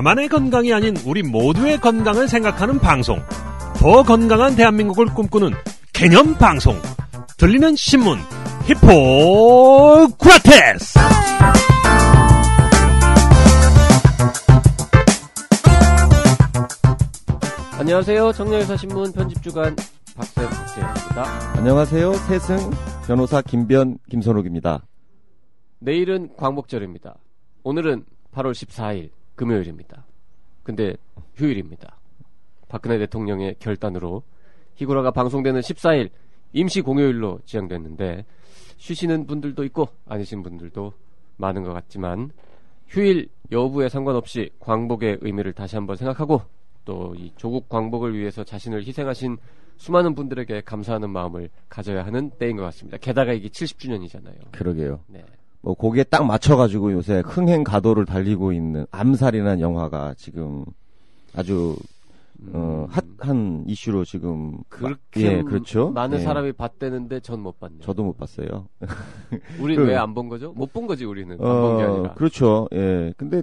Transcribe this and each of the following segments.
나만의 건강이 아닌 우리 모두의 건강을 생각하는 방송. 더 건강한 대한민국을 꿈꾸는 개념 방송. 들리는 신문 히포크라테스. 안녕하세요. 청년의사신문 편집주간 박세입니다. 안녕하세요. 세승 변호사 김선욱입니다. 내일은 광복절입니다. 오늘은 8월 14일 금요일입니다. 근데 휴일입니다. 박근혜 대통령의 결단으로 희구라가 방송되는 14일 임시 공휴일로 지정됐는데 쉬시는 분들도 있고 아니신 분들도 많은 것 같지만 휴일 여부에 상관없이 광복의 의미를 다시 한번 생각하고 또 이 조국 광복을 위해서 자신을 희생하신 수많은 분들에게 감사하는 마음을 가져야 하는 때인 것 같습니다. 게다가 이게 70주년이잖아요. 그러게요. 네. 뭐 거기에 딱 맞춰가지고 요새 흥행 가도를 달리고 있는 암살이라는 영화가 지금 아주 핫한 이슈로 지금 그렇게 그렇죠. 많은 예. 사람이 봤대는데 전 못 봤네요. 저도 못 봤어요. 우리는 왜 안 본 거죠? 못 본 거지 우리는. 안 본 게 아니라. 그렇죠. 예. 근데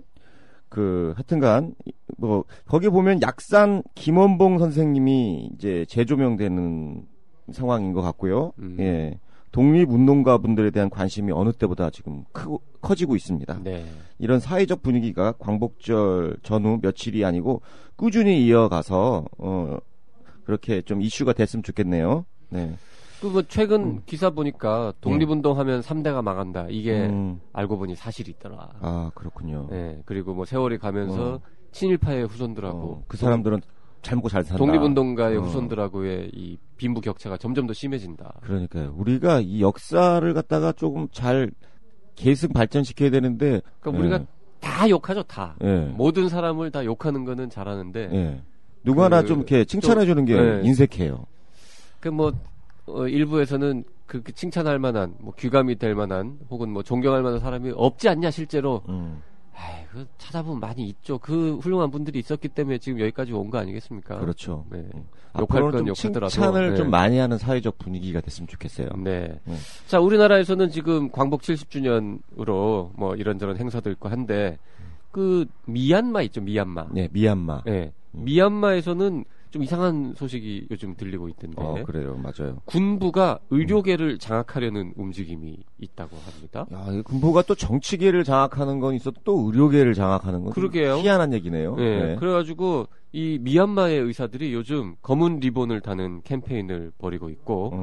하여튼간 뭐 거기 보면 약산 김원봉 선생님이 이제 재조명되는 상황인 것 같고요. 예. 독립운동가 분들에 대한 관심이 어느 때보다 지금 커지고 있습니다. 네. 이런 사회적 분위기가 광복절 전후 며칠이 아니고 꾸준히 이어가서 그렇게 좀 이슈가 됐으면 좋겠네요. 네. 그 최근 기사 보니까 독립운동하면 3대가 망한다. 이게 알고 보니 사실이 있더라. 아, 그렇군요. 네. 그리고 뭐 세월이 가면서 친일파의 후손들하고 그 사람들은 잘 먹고 잘 산다. 독립운동가의 후손들하고의 이 빈부 격차가 점점 더 심해진다. 그러니까요. 우리가 이 역사를 갖다가 조금 잘 계승 발전시켜야 되는데. 그러니까 우리가 다 욕하죠, 다. 예. 모든 사람을 다 욕하는 거는 잘하는데. 예. 누구 하나 좀 이렇게 칭찬해주는 게 인색해요. 일부에서는 그렇게 칭찬할 만한, 뭐 귀감이 될 만한, 혹은 뭐 존경할 만한 사람이 없지 않냐, 실제로. 그 찾아보면 많이 있죠. 그 훌륭한 분들이 있었기 때문에 지금 여기까지 온 거 아니겠습니까? 그렇죠. 네. 욕할 건 욕하더라도 칭찬을 좀 많이 하는 사회적 분위기가 됐으면 좋겠어요. 네. 자, 우리나라에서는 지금 광복 70주년으로 뭐 이런저런 행사도 있고 한데 그 미얀마 있죠, 미얀마. 네, 미얀마. 네. 미얀마에서는 좀 이상한 소식이 요즘 들리고 있던데. 그래요, 맞아요. 군부가 의료계를 장악하려는 움직임이 있다고 합니다. 야, 군부가 또 정치계를 장악하는 건 있어도 또 의료계를 장악하는 건 그러게요. 희한한 얘기네요. 네. 그래가지고 이 미얀마의 의사들이 요즘 검은 리본을 다는 캠페인을 벌이고 있고,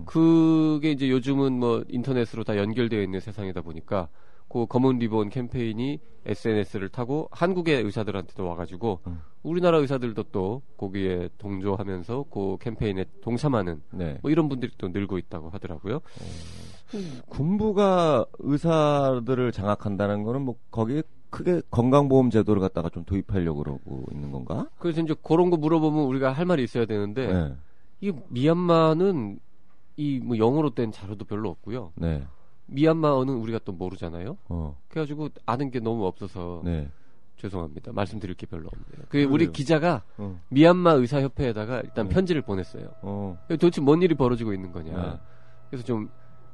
그게 이제 요즘은 뭐 인터넷으로 다 연결되어 있는 세상이다 보니까. 그 검은 리본 캠페인이 SNS를 타고 한국의 의사들한테도 와가지고 우리나라 의사들도 또 거기에 동조하면서 그 캠페인에 동참하는 뭐 이런 분들이 또 늘고 있다고 하더라고요. 군부가 의사들을 장악한다는 거는 뭐 거기에 크게 건강보험 제도를 갖다가 좀 도입하려고 그러고 있는 건가? 그래서 이제 그런 거 물어보면 우리가 할 말이 있어야 되는데 이 미얀마는 이 뭐 영어로 된 자료도 별로 없고요. 네. 미얀마어는 우리가 또 모르잖아요. 그래가지고 아는 게 너무 없어서 죄송합니다. 말씀드릴 게 별로 없네요. 우리 기자가 미얀마 의사협회에다가 일단 편지를 보냈어요. 도대체 뭔 일이 벌어지고 있는 거냐. 그래서 좀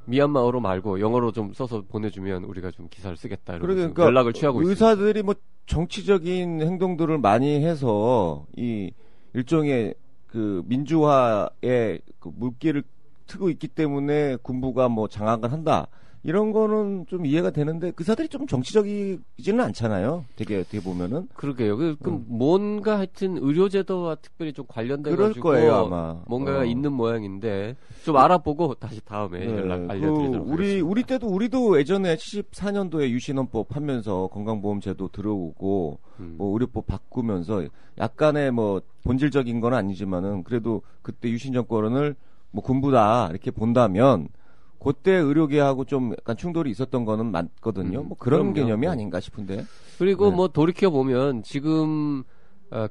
미얀마어로 말고 영어로 좀 써서 보내주면 우리가 좀 기사를 쓰겠다. 그러니까 연락을 취하고 있습니다. 의사들이 뭐 정치적인 행동들을 많이 해서 이 일종의 그 민주화의 그 물길을 트고 있기 때문에 군부가 뭐 장악을 한다. 이런 거는 좀 이해가 되는데 의사들이 좀 정치적이지는 않잖아요. 되게 어떻게 보면은. 그러게요. 뭔가 하여튼 의료제도와 특별히 좀 관련돼 가지고 그럴 거예요, 아마. 뭔가가 있는 모양인데 좀 알아보고 다시 다음에 연락 알려드리도록 하겠습니다. 우리 때도 우리도 예전에 74년도에 유신헌법 하면서 건강보험제도 들어오고 뭐 의료법 바꾸면서 약간의 뭐 본질적인 건 아니지만은 그래도 그때 유신 정권을 뭐 군부다 이렇게 본다면 그때 의료계하고 좀 약간 충돌이 있었던 거는 맞거든요. 뭐 그런 개념이 아닌가 싶은데. 그리고 뭐 돌이켜 보면 지금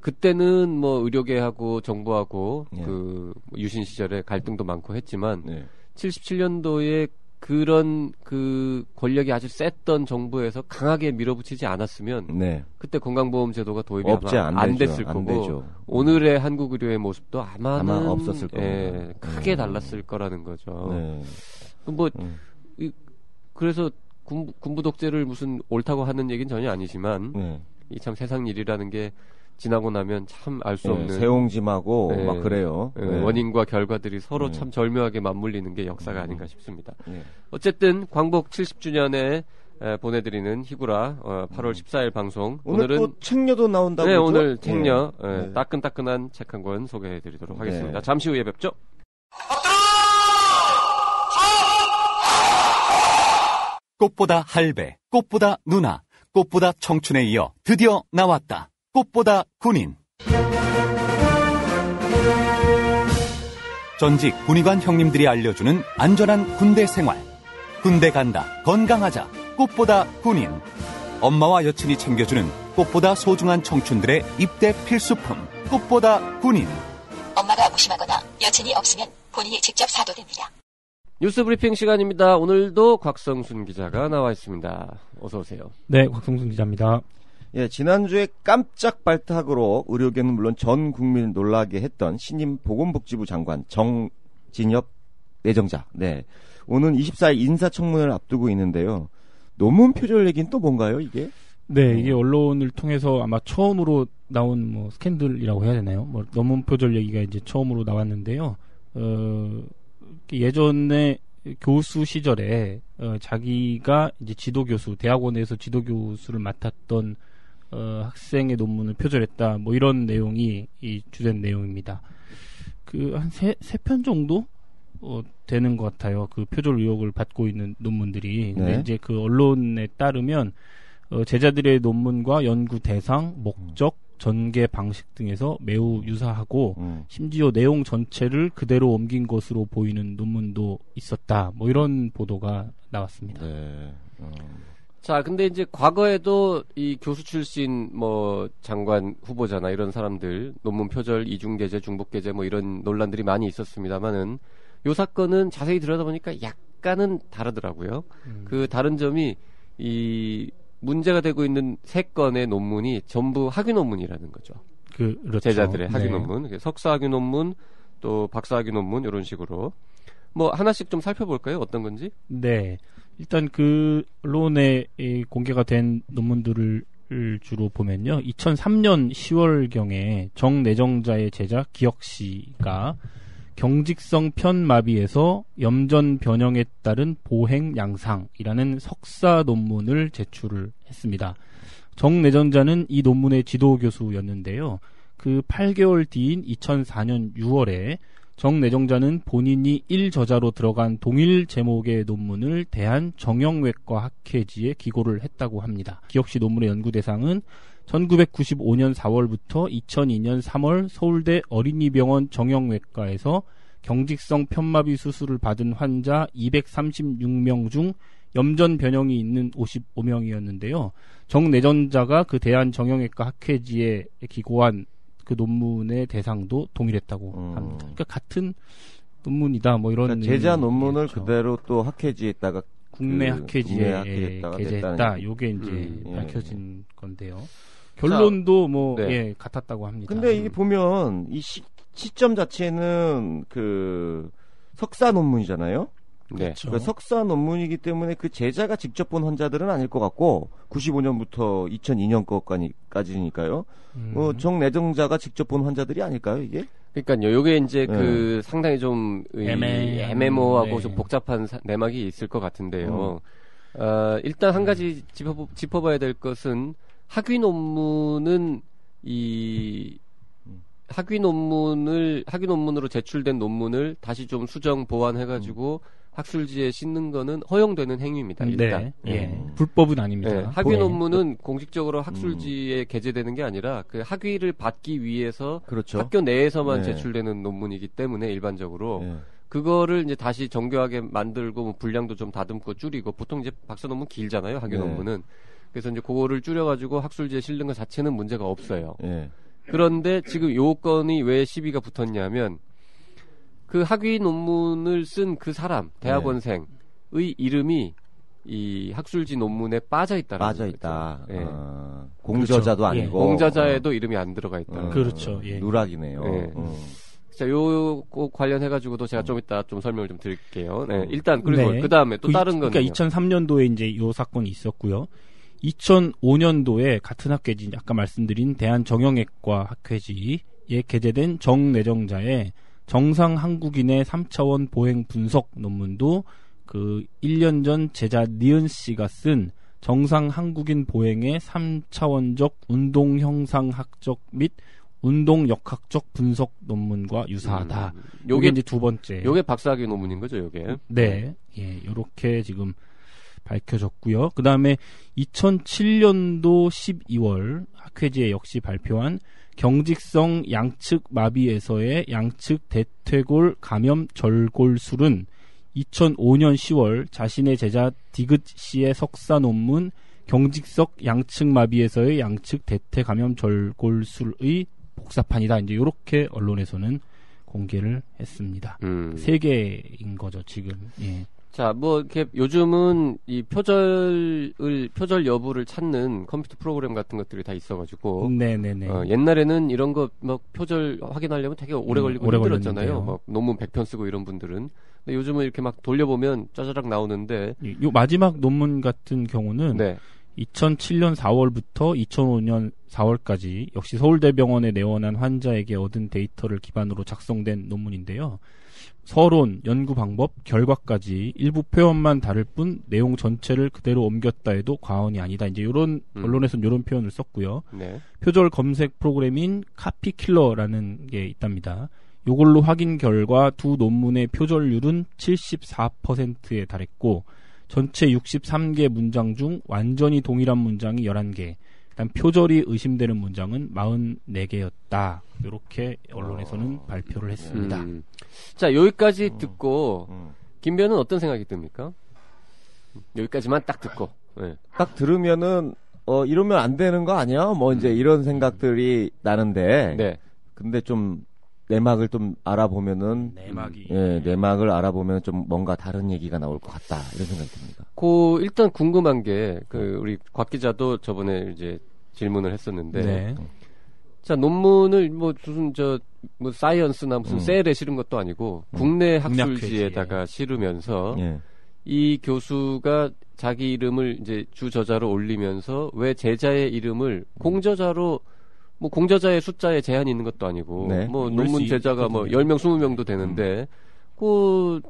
그때는 뭐 의료계하고 정부하고 그 유신 시절에 갈등도 많고 했지만 77년도에 그런 그 권력이 아주 셌던 정부에서 강하게 밀어붙이지 않았으면 그때 건강보험 제도가 도입이 아마 안 됐을 거고 오늘의 한국 의료의 모습도 아마 없었을 겁니다. 크게 달랐을 거라는 거죠. 그래서 군부 독재를 무슨 옳다고 하는 얘기는 전혀 아니지만 이 참 세상 일이라는 게 지나고 나면 참 알 수 없는 세옹짐하고 네. 막 그래요. 네. 원인과 결과들이 서로 참 절묘하게 맞물리는 게 역사가 아닌가 싶습니다. 네. 어쨌든 광복 70주년에 보내드리는 희구라 8월 14일 방송 오늘은 또 책녀도 나온다고 네, 그러죠? 오늘 책녀 네. 따끈따끈한 책 한 권 소개해드리도록 하겠습니다. 네. 잠시 후에 뵙죠. 꽃보다 할배, 꽃보다 누나, 꽃보다 청춘에 이어 드디어 나왔다. 꽃보다 군인. 전직 군의관 형님들이 알려주는 안전한 군대 생활. 군대 간다, 건강하자. 꽃보다 군인. 엄마와 여친이 챙겨주는 꽃보다 소중한 청춘들의 입대 필수품. 꽃보다 군인. 엄마가 무심하거나 여친이 없으면 본인이 직접 사도 됩니다. 뉴스 브리핑 시간입니다. 오늘도 곽성순 기자가 나와 있습니다. 어서 오세요. 네, 곽성순 기자입니다. 예, 지난주에 깜짝 발탁으로 의료계는 물론 전 국민을 놀라게 했던 신임 보건복지부 장관 정진엽 내정자. 네. 오는 24일 인사청문회를 앞두고 있는데요. 논문 표절 얘기는 또 뭔가요, 이게? 네, 이게 언론을 통해서 아마 처음으로 나온 뭐 스캔들이라고 해야 되나요? 뭐 논문 표절 얘기가 이제 처음으로 나왔는데요. 예전에 교수 시절에 자기가 이제 지도교수, 대학원에서 지도교수를 맡았던 학생의 논문을 표절했다. 뭐 이런 내용이 이 주된 내용입니다. 그 한 세 편 정도 되는 것 같아요. 그 표절 의혹을 받고 있는 논문들이. 근데 네. 이제 그 언론에 따르면 제자들의 논문과 연구 대상, 목적, 전개 방식 등에서 매우 유사하고 심지어 내용 전체를 그대로 옮긴 것으로 보이는 논문도 있었다. 뭐 이런 보도가 나왔습니다. 네. 자, 근데 이제 과거에도 이 교수 출신 뭐 장관 후보자나 이런 사람들 논문 표절, 이중계제, 중복계제 뭐 이런 논란들이 많이 있었습니다만은 요 사건은 자세히 들여다보니까 약간은 다르더라고요. 그 다른 점이 이 문제가 되고 있는 3건의 논문이 전부 학위 논문이라는 거죠. 그렇죠. 제자들의 학위 네. 논문, 석사 학위 논문, 또 박사 학위 논문 이런 식으로 뭐 하나씩 좀 살펴볼까요? 어떤 건지? 네. 일단 그 언론에 공개가 된 논문들을 주로 보면요. 2003년 10월경에 정내정자의 제자 기혁 씨가 경직성 편마비에서 염전 변형에 따른 보행 양상이라는 석사 논문을 제출을 했습니다. 정내정자는 이 논문의 지도 교수였는데요. 그 8개월 뒤인 2004년 6월에 정내정자는 본인이 1저자로 들어간 동일 제목의 논문을 대한정형외과 학회지에 기고를 했다고 합니다. 기혁 씨 논문의 연구 대상은 1995년 4월부터 2002년 3월 서울대 어린이병원 정형외과에서 경직성 편마비 수술을 받은 환자 236명 중 염전 변형이 있는 55명이었는데요. 정내전자가 그 대한정형외과 학회지에 기고한 그 논문의 대상도 동일했다고 합니다. 그러니까 같은 논문이다. 뭐 이런 그러니까 제자 논문을 얘기겠죠. 그대로 또 학회지에다가 국내 학회지에 게재했다. 요게 이제 밝혀진 건데요. 결론도 뭐 네. 같았다고 합니다. 근데 이게 보면 이 시점 자체는 그 석사 논문이잖아요. 네. 그렇죠. 그러니까 석사 논문이기 때문에 그 제자가 직접 본 환자들은 아닐 것 같고 95년부터 2002년 거까지니까요. 정내정자가 직접 본 환자들이 아닐까요, 이게? 그러니까요. 요게 이제 그 상당히 좀 애매모호하고 네. 좀 복잡한 내막이 있을 것 같은데요. 일단 한 가지 짚어봐야 될 것은 학위 논문은 학위 논문으로 제출된 논문을 다시 좀 수정 보완해가지고 학술지에 싣는 거는 허용되는 행위입니다. 일단. 네. 불법은 아닙니다. 네, 학위 논문은 공식적으로 학술지에 게재되는 게 아니라 그 학위를 받기 위해서 그렇죠. 학교 내에서만 네. 제출되는 논문이기 때문에 일반적으로 네. 그거를 이제 다시 정교하게 만들고 뭐 분량도 좀 다듬고 줄이고 보통 이제 박사 논문 길잖아요. 학위 네. 논문은. 그래서 이제 그거를 줄여가지고 학술지에 실는 것 자체는 문제가 없어요. 네. 그런데 지금 요 건이 왜 시비가 붙었냐면 그 학위 논문을 쓴 그 사람 대학원생의 이름이 이 학술지 논문에 빠져 있다라는 빠져 있다. 거죠. 예. 공저자도 그렇죠. 아니고 공저자에도 이름이 안 들어가 있다. 그렇죠. 예. 누락이네요. 예. 자, 요거 관련해가지고도 제가 좀 이따 좀 설명을 좀 드릴게요. 네, 일단 그리고 네. 그 다음에 또 다른 그러니까 거는요. 2003년도에 이제 요 사건이 있었고요. 2005년도에 같은 학회지, 아까 말씀드린 대한정형외과 학회지에 게재된 정내정자의 정상 한국인의 3차원 보행 분석 논문도 그 1년 전 제자 니은 씨가 쓴 정상 한국인 보행의 3차원적 운동 형상학적 및 운동 역학적 분석 논문과 유사하다. 요게 이제 두 번째. 요게 박사학위 논문인 거죠, 요게. 네. 예, 요렇게 지금 밝혀졌고요. 그 다음에 2007년도 12월 학회지에 역시 발표한 경직성 양측 마비에서의 양측 대퇴골 감염 절골술은 2005년 10월 자신의 제자 디귿 씨의 석사 논문 경직성 양측 마비에서의 양측 대퇴 감염 절골술의 복사판이다. 이제 이렇게 언론에서는 공개를 했습니다. 세 개인 거죠, 지금. 예. 자, 뭐 이렇게 요즘은 이 표절 여부를 찾는 컴퓨터 프로그램 같은 것들이 다 있어가지고, 네네네. 옛날에는 이런 거 막 표절 확인하려면 되게 오래 걸리고 오래 힘들었잖아요. 막 논문 100편 쓰고 이런 분들은. 근데 요즘은 이렇게 막 돌려보면 짜자락 나오는데, 요 마지막 논문 같은 경우는 네. 2007년 4월부터 2005년 4월까지 역시 서울대병원에 내원한 환자에게 얻은 데이터를 기반으로 작성된 논문인데요. 서론, 연구 방법, 결과까지 일부 표현만 다를 뿐 내용 전체를 그대로 옮겼다 해도 과언이 아니다. 이제 이런 언론에서는 이런 표현을 썼고요. 네. 표절 검색 프로그램인 카피킬러라는 게 있답니다. 요걸로 확인 결과 두 논문의 표절률은 74%에 달했고 전체 63개 문장 중 완전히 동일한 문장이 11개, 일단 표절이 의심되는 문장은 44개였다. 이렇게 언론에서는 발표를 했습니다. 자, 여기까지 듣고 김변은 어떤 생각이 듭니까? 여기까지만 딱 듣고. 네. 딱 들으면은 이러면 안 되는 거 아니야? 뭐 이제 이런 생각들이 나는데. 네. 근데 좀 내막을 좀 알아보면은 내막을 알아보면 좀 뭔가 다른 얘기가 나올 것 같다 이런 생각이 듭니다. 일단 궁금한 게 우리 곽 기자도 저번에 이제 질문을 했었는데, 네. 자 논문을 뭐 무슨 뭐 사이언스나 무슨 셀에 실은 것도 아니고 국내 학술지에다가 실으면서 이 교수가 자기 이름을 이제 주 저자로 올리면서 왜 제자의 이름을 공저자로 뭐 공저자의 숫자에 제한이 있는 것도 아니고 뭐 논문 제자가 뭐 10명 20명도 되는데 그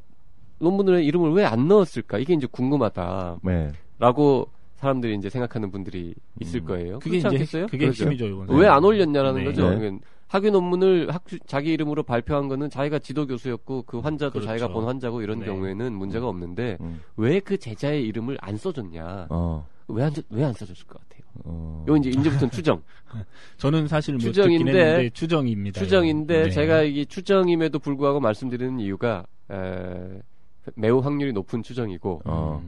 논문에 이름을 왜 안 넣었을까? 이게 이제 궁금하다. 라고 사람들이 이제 생각하는 분들이 있을 거예요. 그게 그렇지 않겠어요? 그게 핵심이죠, 이건. 왜 안 올렸냐라는 네. 거죠. 네. 학위 논문을 자기 이름으로 발표한 거는 자기가 지도 교수였고 그 환자도 그렇죠. 자기가 본 환자고 이런 경우에는 문제가 없는데 왜 그 제자의 이름을 안 써줬냐? 왜 안 써줬을 것 같아요? 이건 이제부터는 추정. 저는 사실 뭐 추정인데 추정입니다. 추정인데 네. 제가 이게 추정임에도 불구하고 말씀드리는 이유가 매우 확률이 높은 추정이고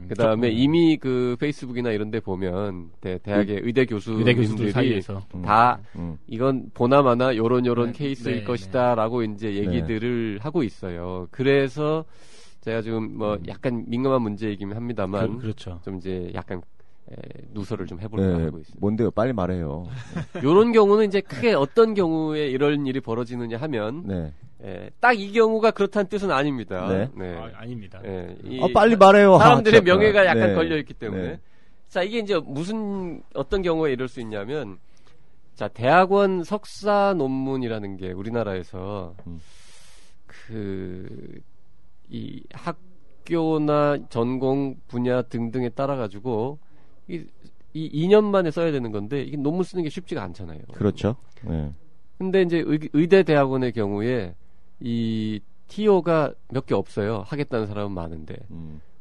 그다음에 이미 그 페이스북이나 이런 데 보면 대학의 의대 교수님들이 사이에서 다 이건 보나마나 요런 케이스일 네, 것이다라고 이제 얘기들을 하고 있어요. 그래서 제가 지금 뭐 약간 민감한 문제이긴 합니다만 그렇죠. 좀 이제 약간 누설을 좀 해보려고 하고 있습니다. 뭔데요? 빨리 말해요. 요런 경우는 이제 크게 어떤 경우에 이런 일이 벌어지느냐 하면 딱 이 경우가 그렇다는 뜻은 아닙니다. 네. 아닙니다. 빨리 말해요. 사람들의 명예가 약간 걸려있기 때문에. 자, 이게 이제 어떤 경우에 이럴 수 있냐면, 자, 대학원 석사 논문이라는 게 우리나라에서 이 학교나 전공 분야 등등에 따라가지고 이 2년 만에 써야 되는 건데 이게 논문 쓰는 게 쉽지가 않잖아요. 그렇죠. 근데 이제 의대 대학원의 경우에 이 TO가 몇 개 없어요. 하겠다는 사람은 많은데.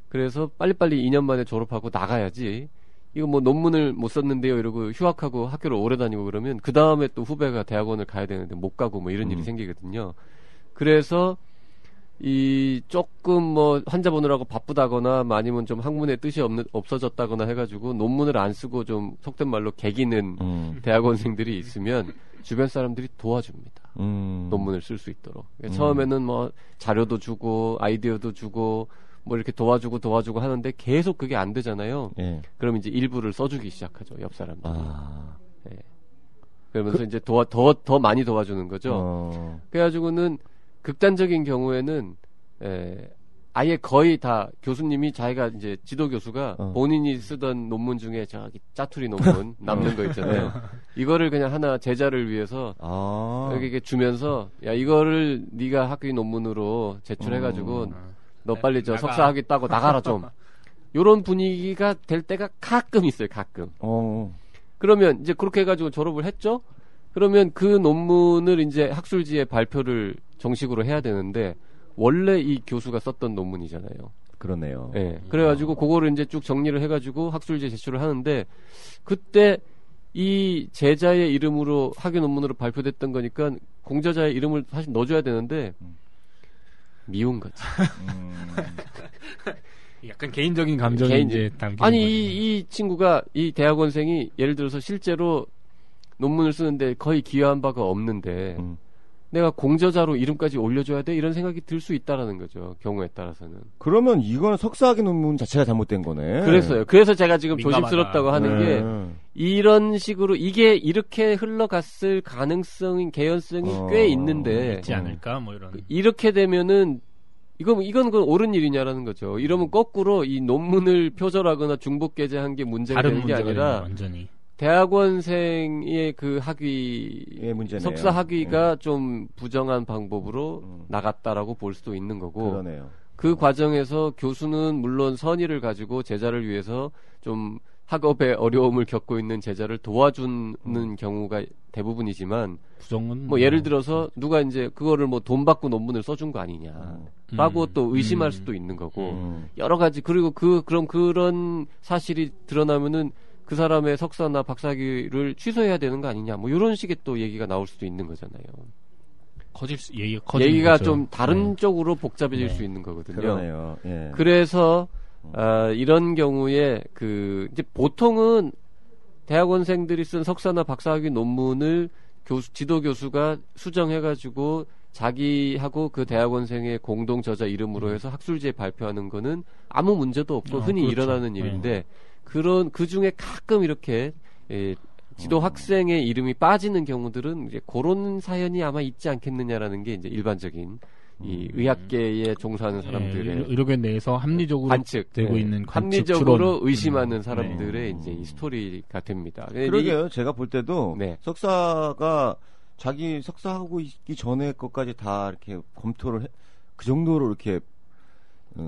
그래서 빨리빨리 2년 만에 졸업하고 나가야지. 이거 뭐 논문을 못 썼는데요. 이러고 휴학하고 학교를 오래 다니고 그러면 그 다음에 또 후배가 대학원을 가야 되는데 못 가고 뭐 이런 일이 생기거든요. 그래서 조금 뭐 환자 보느라고 바쁘다거나 아니면 좀 학문의 뜻이 없어졌다거나 해가지고 논문을 안 쓰고 좀 속된 말로 개기는 대학원생들이 있으면 주변 사람들이 도와줍니다. 논문을 쓸 수 있도록. 처음에는 뭐 자료도 주고 아이디어도 주고 뭐 이렇게 도와주고 하는데 계속 그게 안 되잖아요. 그럼 이제 일부를 써주기 시작하죠. 옆 사람들이. 그러면서 이제 더 많이 도와주는 거죠. 그래가지고는 극단적인 경우에는 아예 거의 다 교수님이 자기가 이제 지도 교수가 어. 본인이 쓰던 논문 중에 저기 짜투리 논문 남는 거 있잖아요. 이거를 그냥 하나 제자를 위해서 이렇게 주면서 야 이거를 네가 학위 논문으로 제출해가지고 너 빨리 저 석사 학위 따고 나가라 좀. 요런 분위기가 될 때가 가끔 있어요. 가끔. 그러면 이제 그렇게 해가지고 졸업을 했죠. 그러면 그 논문을 이제 학술지에 발표를 정식으로 해야 되는데 원래 이 교수가 썼던 논문이잖아요. 그러네요. 예. 그래가지고 그거를 이제 쭉 정리를 해가지고 학술지에 제출을 하는데 그때 이 제자의 이름으로 학위 논문으로 발표됐던 거니까 공저자의 이름을 사실 넣어줘야 되는데 미운 거지. 약간 개인적인 감정이 개인적- 이제 담긴 아니 거죠. 이 친구가 이 대학원생이 예를 들어서 실제로 논문을 쓰는데 거의 기여한 바가 없는데 내가 공저자로 이름까지 올려줘야 돼 이런 생각이 들 수 있다라는 거죠. 경우에 따라서는. 그러면 이거는 석사학위 논문 자체가 잘못된 거네. 그래서요. 그래서 제가 지금 민감하다. 조심스럽다고 하는 게 이런 식으로 이게 이렇게 흘러갔을 가능성인 개연성이 꽤 있는데 있지 않을까 뭐 이런. 이렇게 되면은 이건 그 옳은 일이냐라는 거죠. 이러면 거꾸로 이 논문을 표절하거나 중복 게재한 게 문제가 다른 되는 게 문제가 아니라 있네, 완전히. 대학원생의 그 학위 예, 문제네요. 석사 학위가 좀 부정한 방법으로 나갔다라고 볼 수도 있는 거고 그러네요. 그 과정에서 교수는 물론 선의를 가지고 제자를 위해서 좀 학업에 어려움을 겪고 있는 제자를 도와주는 경우가 대부분이지만 부정은 뭐 예를 들어서 누가 이제 그거를 뭐 돈 받고 논문을 써준 거 아니냐라고 또 의심할 수도 있는 거고 여러 가지 그리고 그럼 그런 사실이 드러나면은 그 사람의 석사나 박사학위를 취소해야 되는 거 아니냐 뭐 이런 식의 또 얘기가 나올 수도 있는 거잖아요. 얘기가 거죠. 좀 다른 네. 쪽으로 복잡해질 네. 수 있는 거거든요. 그러네요. 예. 그래서 이런 경우에 이제 보통은 대학원생들이 쓴 석사나 박사학위 논문을 지도 교수가 수정해가지고 자기하고 그 대학원생의 공동 저자 이름으로 해서 학술지에 발표하는 거는 아무 문제도 없고 흔히 그렇죠. 일어나는 일인데 그 중에 가끔 이렇게 지도 학생의 이름이 빠지는 경우들은 이제 그런 사연이 아마 있지 않겠느냐라는 게 이제 일반적인 이 의학계에 종사하는 사람들의 의료계 내에서 합리적으로 관측 되고 네. 있는 관측, 합리적으로 추론. 의심하는 사람들의 이제 이 스토리가 됩니다. 그러게요. 제가 볼 때도 네. 석사가 자기 석사하고 있기 전에 것까지 다 이렇게 검토를 그 정도로 이렇게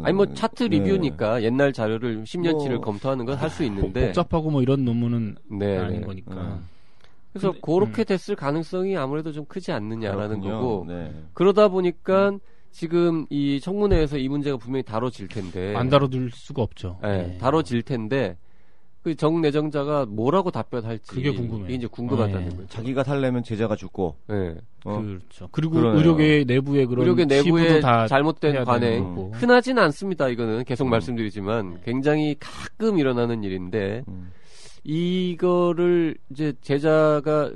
아니 뭐 차트 네. 리뷰니까 옛날 자료를 10년치를 뭐, 검토하는 건 할 수 있는데 복잡하고 뭐 이런 논문은 네, 아닌 네. 거니까. 그래서 근데, 그렇게 됐을 가능성이 아무래도 좀 크지 않느냐라는 그렇군요. 거고 네. 그러다 보니까 지금 이 청문회에서 이 문제가 분명히 다뤄질 텐데 안 다뤄둘 수가 없죠. 네, 네. 다뤄질 텐데 그 정내정자가 뭐라고 답변할지 그게 궁금해요. 이게 이제 궁금하다는 네. 거죠. 자기가 탈려면 제자가 죽고 네. 그렇죠. 그리고 그러네요. 의료계 내부의 그런 의료계 내부의 시부도 다 잘못된 해야 관행 되는 거고. 흔하진 않습니다. 이거는 계속 말씀드리지만 굉장히 가끔 일어나는 일인데 이거를 이제 제자가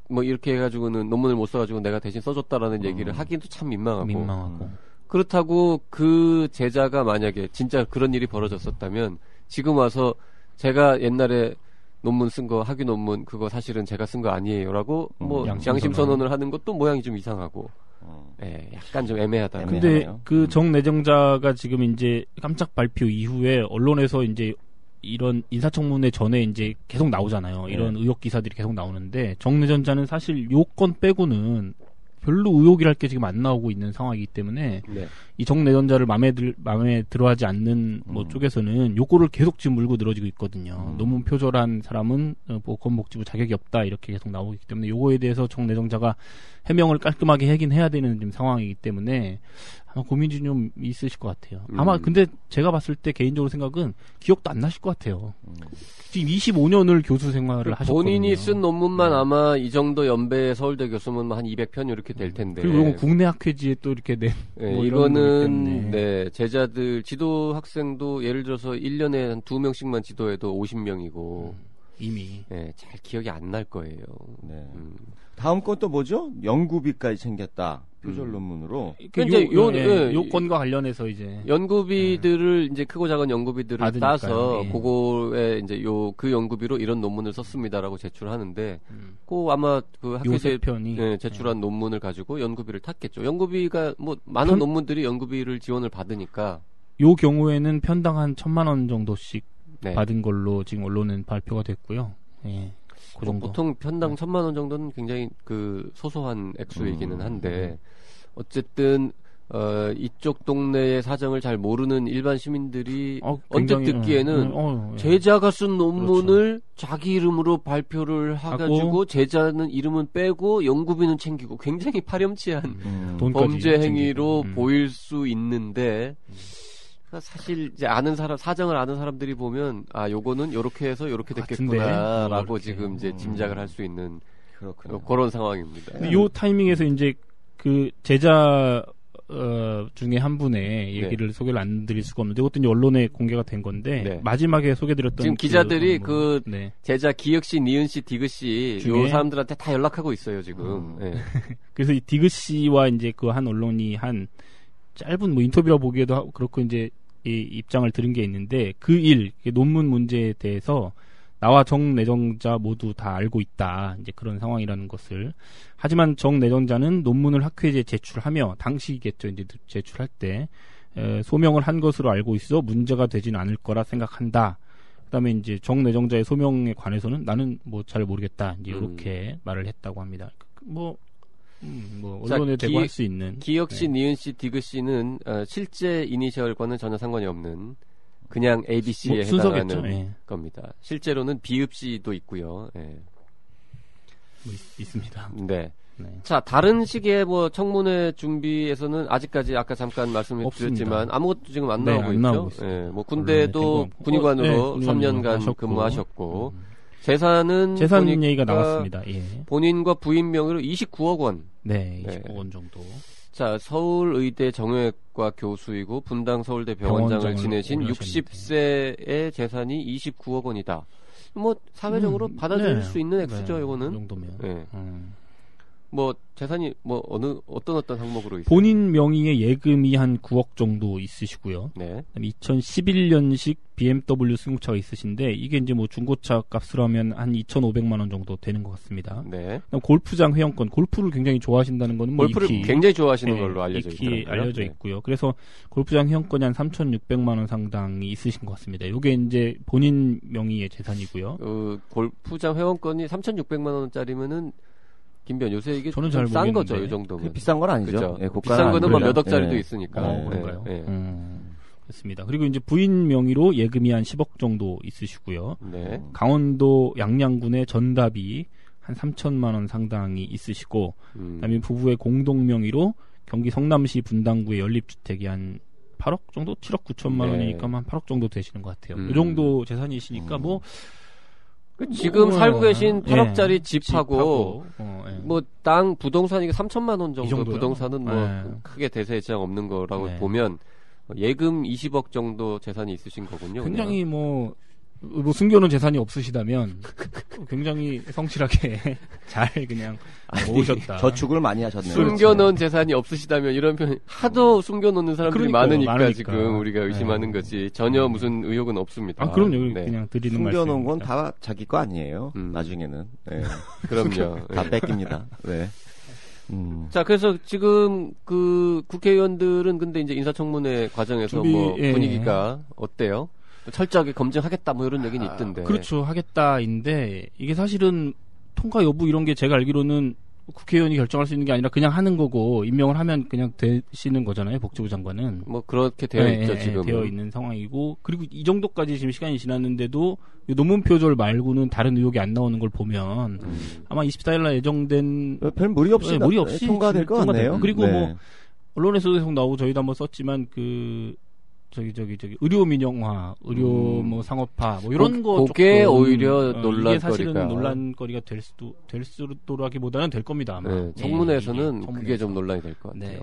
뭐 이렇게 해가지고는 논문을 못 써가지고 내가 대신 써줬다라는 얘기를 하기도 참 민망하고 그렇다고 그 제자가 만약에 진짜 그런 일이 벌어졌었다면 지금 와서 제가 옛날에 논문 쓴 거 학위 논문 그거 사실은 제가 쓴 거 아니에요라고 뭐 양심 선언을 하는 것도 모양이 좀 이상하고 예, 약간 좀 애매하다. 근데 애매하네요. 그 정내정자가 지금 이제 깜짝 발표 이후에 언론에서 이제 이런 인사청문회 전에 이제 계속 나오잖아요. 이런 의혹 기사들이 계속 나오는데 정내전자는 사실 요건 빼고는 별로 의혹이랄 게 지금 안 나오고 있는 상황이기 때문에 네. 이 정내전자를 마음에 들어하지 않는 뭐 쪽에서는 요거를 계속 지금 물고 늘어지고 있거든요. 논문 표절한 사람은 보건복지부 자격이 없다 이렇게 계속 나오고 있기 때문에 요거에 대해서 정내정자가 해명을 깔끔하게 하긴 해야 되는 지금 상황이기 때문에 아마 고민이 좀 있으실 것 같아요. 아마 근데 제가 봤을 때 개인적으로 생각은 기억도 안 나실 것 같아요. 지금 25년을 교수 생활을 하셨거든요. 본인이 쓴 논문만 아마 이 정도 연배의 서울대 교수면 한 200편 이렇게 될 텐데. 그리고 이건 국내 학회지에 또 이렇게 낸 네, 뭐 이런 거기 이거는 때문에. 네, 제자들 지도 학생도 예를 들어서 1년에 한 2명씩만 지도해도 50명이고 이미 네, 잘 기억이 안 날 거예요. 네. 다음 건 또 뭐죠? 연구비까지 챙겼다. 표절 논문으로. 이제 요건과 관련해서 이제 연구비들을 이제 크고 작은 연구비들을 받으니까요. 따서 예. 그거에 이제 그 연구비로 이런 논문을 썼습니다라고 제출하는데 그 아마 그 학회에 요새편이 제출한 논문을 가지고 연구비를 탔겠죠. 연구비가 뭐 많은 논문들이 연구비를 지원을 받으니까 요 경우에는 편당 한 1,000만 원 정도씩 네. 받은 걸로 지금 언론은 발표가 됐고요. 예. 그 정도. 보통 편당 1,000만 원 정도는 굉장히 그 소소한 액수이기는 한데 어쨌든 이쪽 동네의 사정을 잘 모르는 일반 시민들이 언뜻 듣기에는 제자가 쓴 논문을 자기 이름으로 발표를 해가지고 제자는 이름은 빼고 연구비는 챙기고 굉장히 파렴치한 범죄 행위로 보일 수 있는데 사실 이제 사정을 아는 사람들이 보면 요거는 요렇게 해서 요렇게 됐겠구나라고 지금 이제 짐작을 할 수 있는 그런 상황입니다. 요 타이밍에서 이제 그 제자 중에 한 분의 얘기를 소개를 안 드릴 수가 없는데 이것도 이제 언론에 공개가 된 건데 마지막에 소개드렸던 지금 기자들이 제자 기혁 씨, 니은 씨, 디그 씨 요 사람들한테 다 연락하고 있어요 지금. 그래서 이 디그 씨와 이제 그 한 언론이 한 짧은 뭐 인터뷰라 보기에도 그렇고 이제 이 입장을 들은 게 있는데 그 논문 문제에 대해서 나와 정 내정자 모두 다 알고 있다. 이제 그런 상황이라는 것을. 하지만 정 내정자는 논문을 학회에 제출하며 당시겠죠. 이제 제출할 때 소명을 한 것으로 알고 있어 문제가 되지는 않을 거라 생각한다. 그다음에 이제 정 내정자의 소명에 관해서는 나는 뭐 잘 모르겠다. 이제 이렇게 말을 했다고 합니다. 뭐 언론에 대고 할 수 있는 기혁 씨, 니은 씨, 디그 씨는 실제 이니셜과는 전혀 상관이 없는 그냥 ABC에 해당하는 겁니다. 실제로는 비읍 씨도 있고요. 있습니다. 네. 자, 다른 식의 뭐 청문회 준비에서는 아직까지 아까 잠깐 말씀을 드렸지만 아무것도 지금 안 나오고 있죠. 뭐 군대도 군의관으로 3년간 근무하셨고 재산 얘기가 나왔습니다. 본인과 부인 명의로 29억 원. 네, 29억 원 정도. 자, 서울의대 정형외과 교수이고 분당 서울대 병원장을 지내신 60세의 재산이 29억 원이다. 뭐 사회적으로 받아들일 수 있는 액수죠, 이거는. 그 정도면. 뭐 재산이 뭐 어떤 항목으로 있어요? 본인 명의의 예금이 한 9억 정도 있으시고요. 네. 2011년식 BMW 승용차가 있으신데 이게 이제 뭐 중고차 값으로 하면 한 2,500만 원 정도 되는 것 같습니다. 네. 골프장 회원권, 골프를 굉장히 좋아하신다는 거는 뭐 골프를 굉장히 좋아하시는 걸로 알려져 있고요. 그래서 골프장 회원권이 한 3,600만 원 상당이 있으신 것 같습니다. 이게 이제 본인 명의의 재산이고요. 골프장 회원권이 3,600만 원짜리면은 김변 요새 이게 저는 좀 싼 거죠, 이 정도면. 비싼 건 아니죠. 비싼 거는 뭐 몇 억짜리도 있으니까. 그런가요? 그렇습니다. 그리고 이제 부인 명의로 예금이 한 10억 정도 있으시고요. 네. 강원도 양양군의 전답이 한 3천만 원 상당이 있으시고, 그다음에 부부의 공동 명의로 경기 성남시 분당구의 연립주택이 한 8억 정도, 7억 9천만 원이니까 한 8억 정도 되시는 것 같아요. 이 정도 재산이시니까 뭐. 지금 살고 계신 8억짜리 집하고 뭐 땅 부동산이 3천만 원 정도 부동산은 뭐 크게 대세에 지장 없는 거라고 보면 예금 20억 정도 재산이 있으신 거군요. 굉장히 뭐 숨겨놓은 재산이 없으시다면 굉장히 성실하게 잘 그냥 모으셨다. 저축을 많이 하셨네요. 숨겨놓은 재산이 없으시다면 이런 표현 하도 숨겨놓는 사람들이 많으니까 지금 우리가 의심하는 거지 전혀 무슨 의혹은 없습니다. 그럼요. 그냥 드리는 말씀. 숨겨놓은 건 다 자기 거 아니에요. 나중에는. 그럼요. 다 뺏깁니다. 네. 자, 그래서 지금 그 국회의원들은 근데 이제 인사청문회 과정에서 뭐 분위기가 어때요? 철저하게 검증하겠다 뭐 이런 얘기는 있던데. 그렇죠. 하겠다인데 이게 사실은 통과 여부 이런 게 제가 알기로는 국회의원이 결정할 수 있는 게 아니라 그냥 하는 거고 임명을 하면 그냥 되시는 거잖아요. 복지부 장관은. 뭐 그렇게 되어 있죠. 지금 되어 있는 상황이고 그리고 이 정도까지 지금 시간이 지났는데도 논문 표절 말고는 다른 의혹이 안 나오는 걸 보면 아마 24일날 예정된 별 무리 없이 통과될 것 같네요. 그리고 뭐 언론에서도 계속 나오고 저희도 한번 썼지만 의료 민영화, 의료 뭐 상업화 뭐 이런 거 그게 오히려 논란거리가 이게 사실은 논란거리가 될 수도라기보다는 될 겁니다. 아마. 청문회에서는 그게 좀 논란이 될 것 같아요.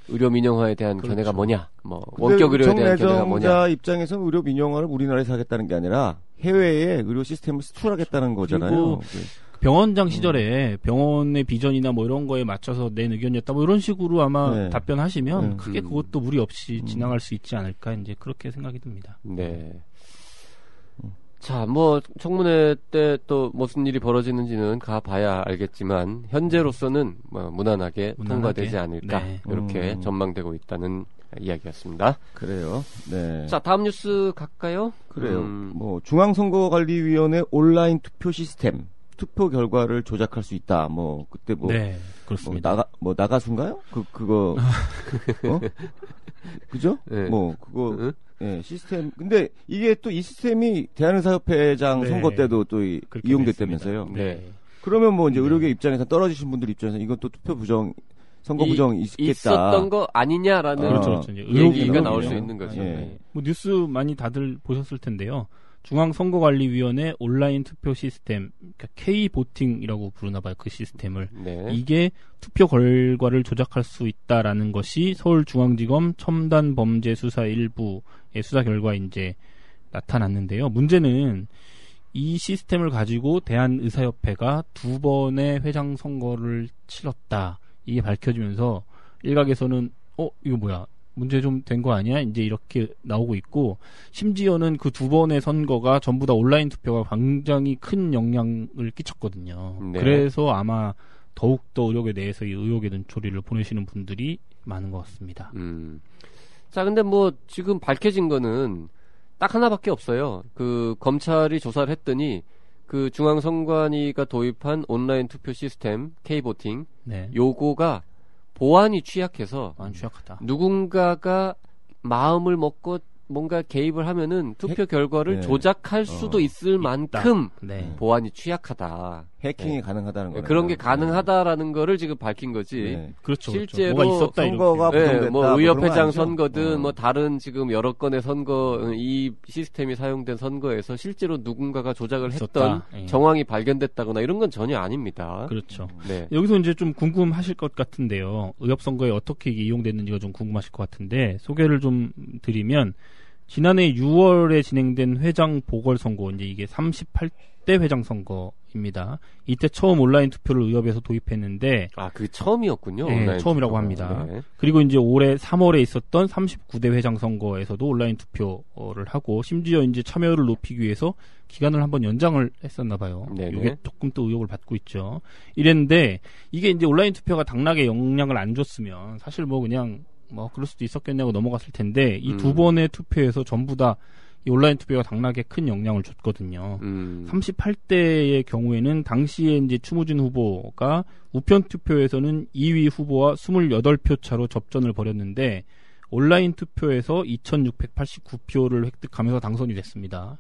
의료 민영화에 대한 견해가 뭐냐, 뭐 원격 의료에 대한 견해가 뭐냐. 정내정자 입장에서는 의료 민영화를 우리나라에서 하겠다는 게 아니라 해외에 의료 시스템을 수출하겠다는 거잖아요. 병원장 시절에 병원의 비전이나 뭐 이런 거에 맞춰서 낸 의견이었다 뭐 이런 식으로 아마 네. 답변하시면 크게 그것도 무리 없이 지나갈 수 있지 않을까 이제 그렇게 생각이 듭니다. 네. 자, 뭐 청문회 때 또 무슨 일이 벌어지는지는 가봐야 알겠지만 현재로서는 뭐 무난하게 통과되지 않을까 네. 이렇게 전망되고 있다는 이야기였습니다. 그래요. 네. 자, 다음 뉴스 갈까요? 그래요. 뭐 중앙선거관리위원회 온라인 투표 시스템 투표 결과를 조작할 수 있다. 뭐 그때 뭐, 네, 그렇습니다. 나가수인가요? 그거 그죠? 네. 뭐 그거 예, 시스템. 근데 이게 또 이 시스템이 대한의사협회장 네. 선거 때도 또 그렇게 이용됐다면서요. 됐습니다. 네. 그러면 뭐 이제 의료계 입장에서 떨어지신 분들 입장에서 이건 또 투표 부정 선거 부정 있겠다. 있었던 거 아니냐라는 그렇죠. 이제 얘기가 나올 수 의혹이네요. 있는 거죠. 예. 네. 뭐 뉴스 많이 다들 보셨을 텐데요. 중앙선거관리위원회 온라인 투표 시스템, 그러니까 K-보팅이라고 부르나 봐요. 그 시스템을. 네. 이게 투표 결과를 조작할 수 있다라는 것이 서울중앙지검 첨단범죄수사 1부의 수사 결과에 이제 나타났는데요. 문제는 이 시스템을 가지고 대한의사협회가 2번의 회장 선거를 치렀다. 이게 밝혀지면서 일각에서는 이거 뭐야? 문제 좀 된 거 아니야? 이제 이렇게 나오고 있고, 심지어는 그 2번의 선거가 전부 다 온라인 투표가 굉장히 큰 영향을 끼쳤거든요. 네. 그래서 아마 더욱더 의료계 내에서 이 의혹의 눈초리를 보내시는 분들이 많은 것 같습니다. 자, 근데 뭐 지금 밝혀진 거는 딱 하나밖에 없어요. 그 검찰이 조사를 했더니 그 중앙선관위가 도입한 온라인 투표 시스템 K-보팅 네. 요거가 보안이 취약해서 많이 취약하다. 누군가가 마음을 먹고 뭔가 개입을 하면은 투표 결과를 네. 조작할 수도 있을 만큼 네. 보안이 취약하다. 해킹이 네. 가능하다는 거예요. 그런 게 가능하다라는 거를 지금 밝힌 거지. 네. 그렇죠. 실제로 뭐가 있었다 선거가 이렇게. 부정됐다. 네, 뭐 그런 거 의협회장 아니죠? 선거든 뭐 다른 지금 여러 건의 선거 이 시스템이 사용된 선거에서 실제로 누군가가 조작을 했던 있었다. 예. 정황이 발견됐다거나 이런 건 전혀 아닙니다. 그렇죠. 네. 여기서 이제 좀 궁금하실 것 같은데요. 의협선거에 어떻게 이게 이용됐는지가 좀 궁금하실 것 같은데 소개를 좀 드리면 지난해 6월에 진행된 회장 보궐선거, 이제 이게 38대 회장 선거입니다. 이때 처음 온라인 투표를 의협에서 도입했는데, 아, 그 처음이었군요. 네, 온라인 처음이라고 투표가. 합니다. 네. 그리고 이제 올해 3월에 있었던 39대 회장 선거에서도 온라인 투표를 하고, 심지어 이제 참여율을 높이기 위해서 기간을 한번 연장을 했었나 봐요. 네네. 이게 조금 또 의혹을 받고 있죠. 이랬는데, 이게 이제 온라인 투표가 당락에 영향을 안 줬으면, 사실 뭐 그냥, 뭐 그럴 수도 있었겠냐고 넘어갔을 텐데 이 2번의 투표에서 전부 다 이 온라인 투표가 당락에 큰 영향을 줬거든요. 38대의 경우에는 당시에 이제 추무진 후보가 우편 투표에서는 2위 후보와 28표 차로 접전을 벌였는데 온라인 투표에서 2,689표를 획득하면서 당선이 됐습니다.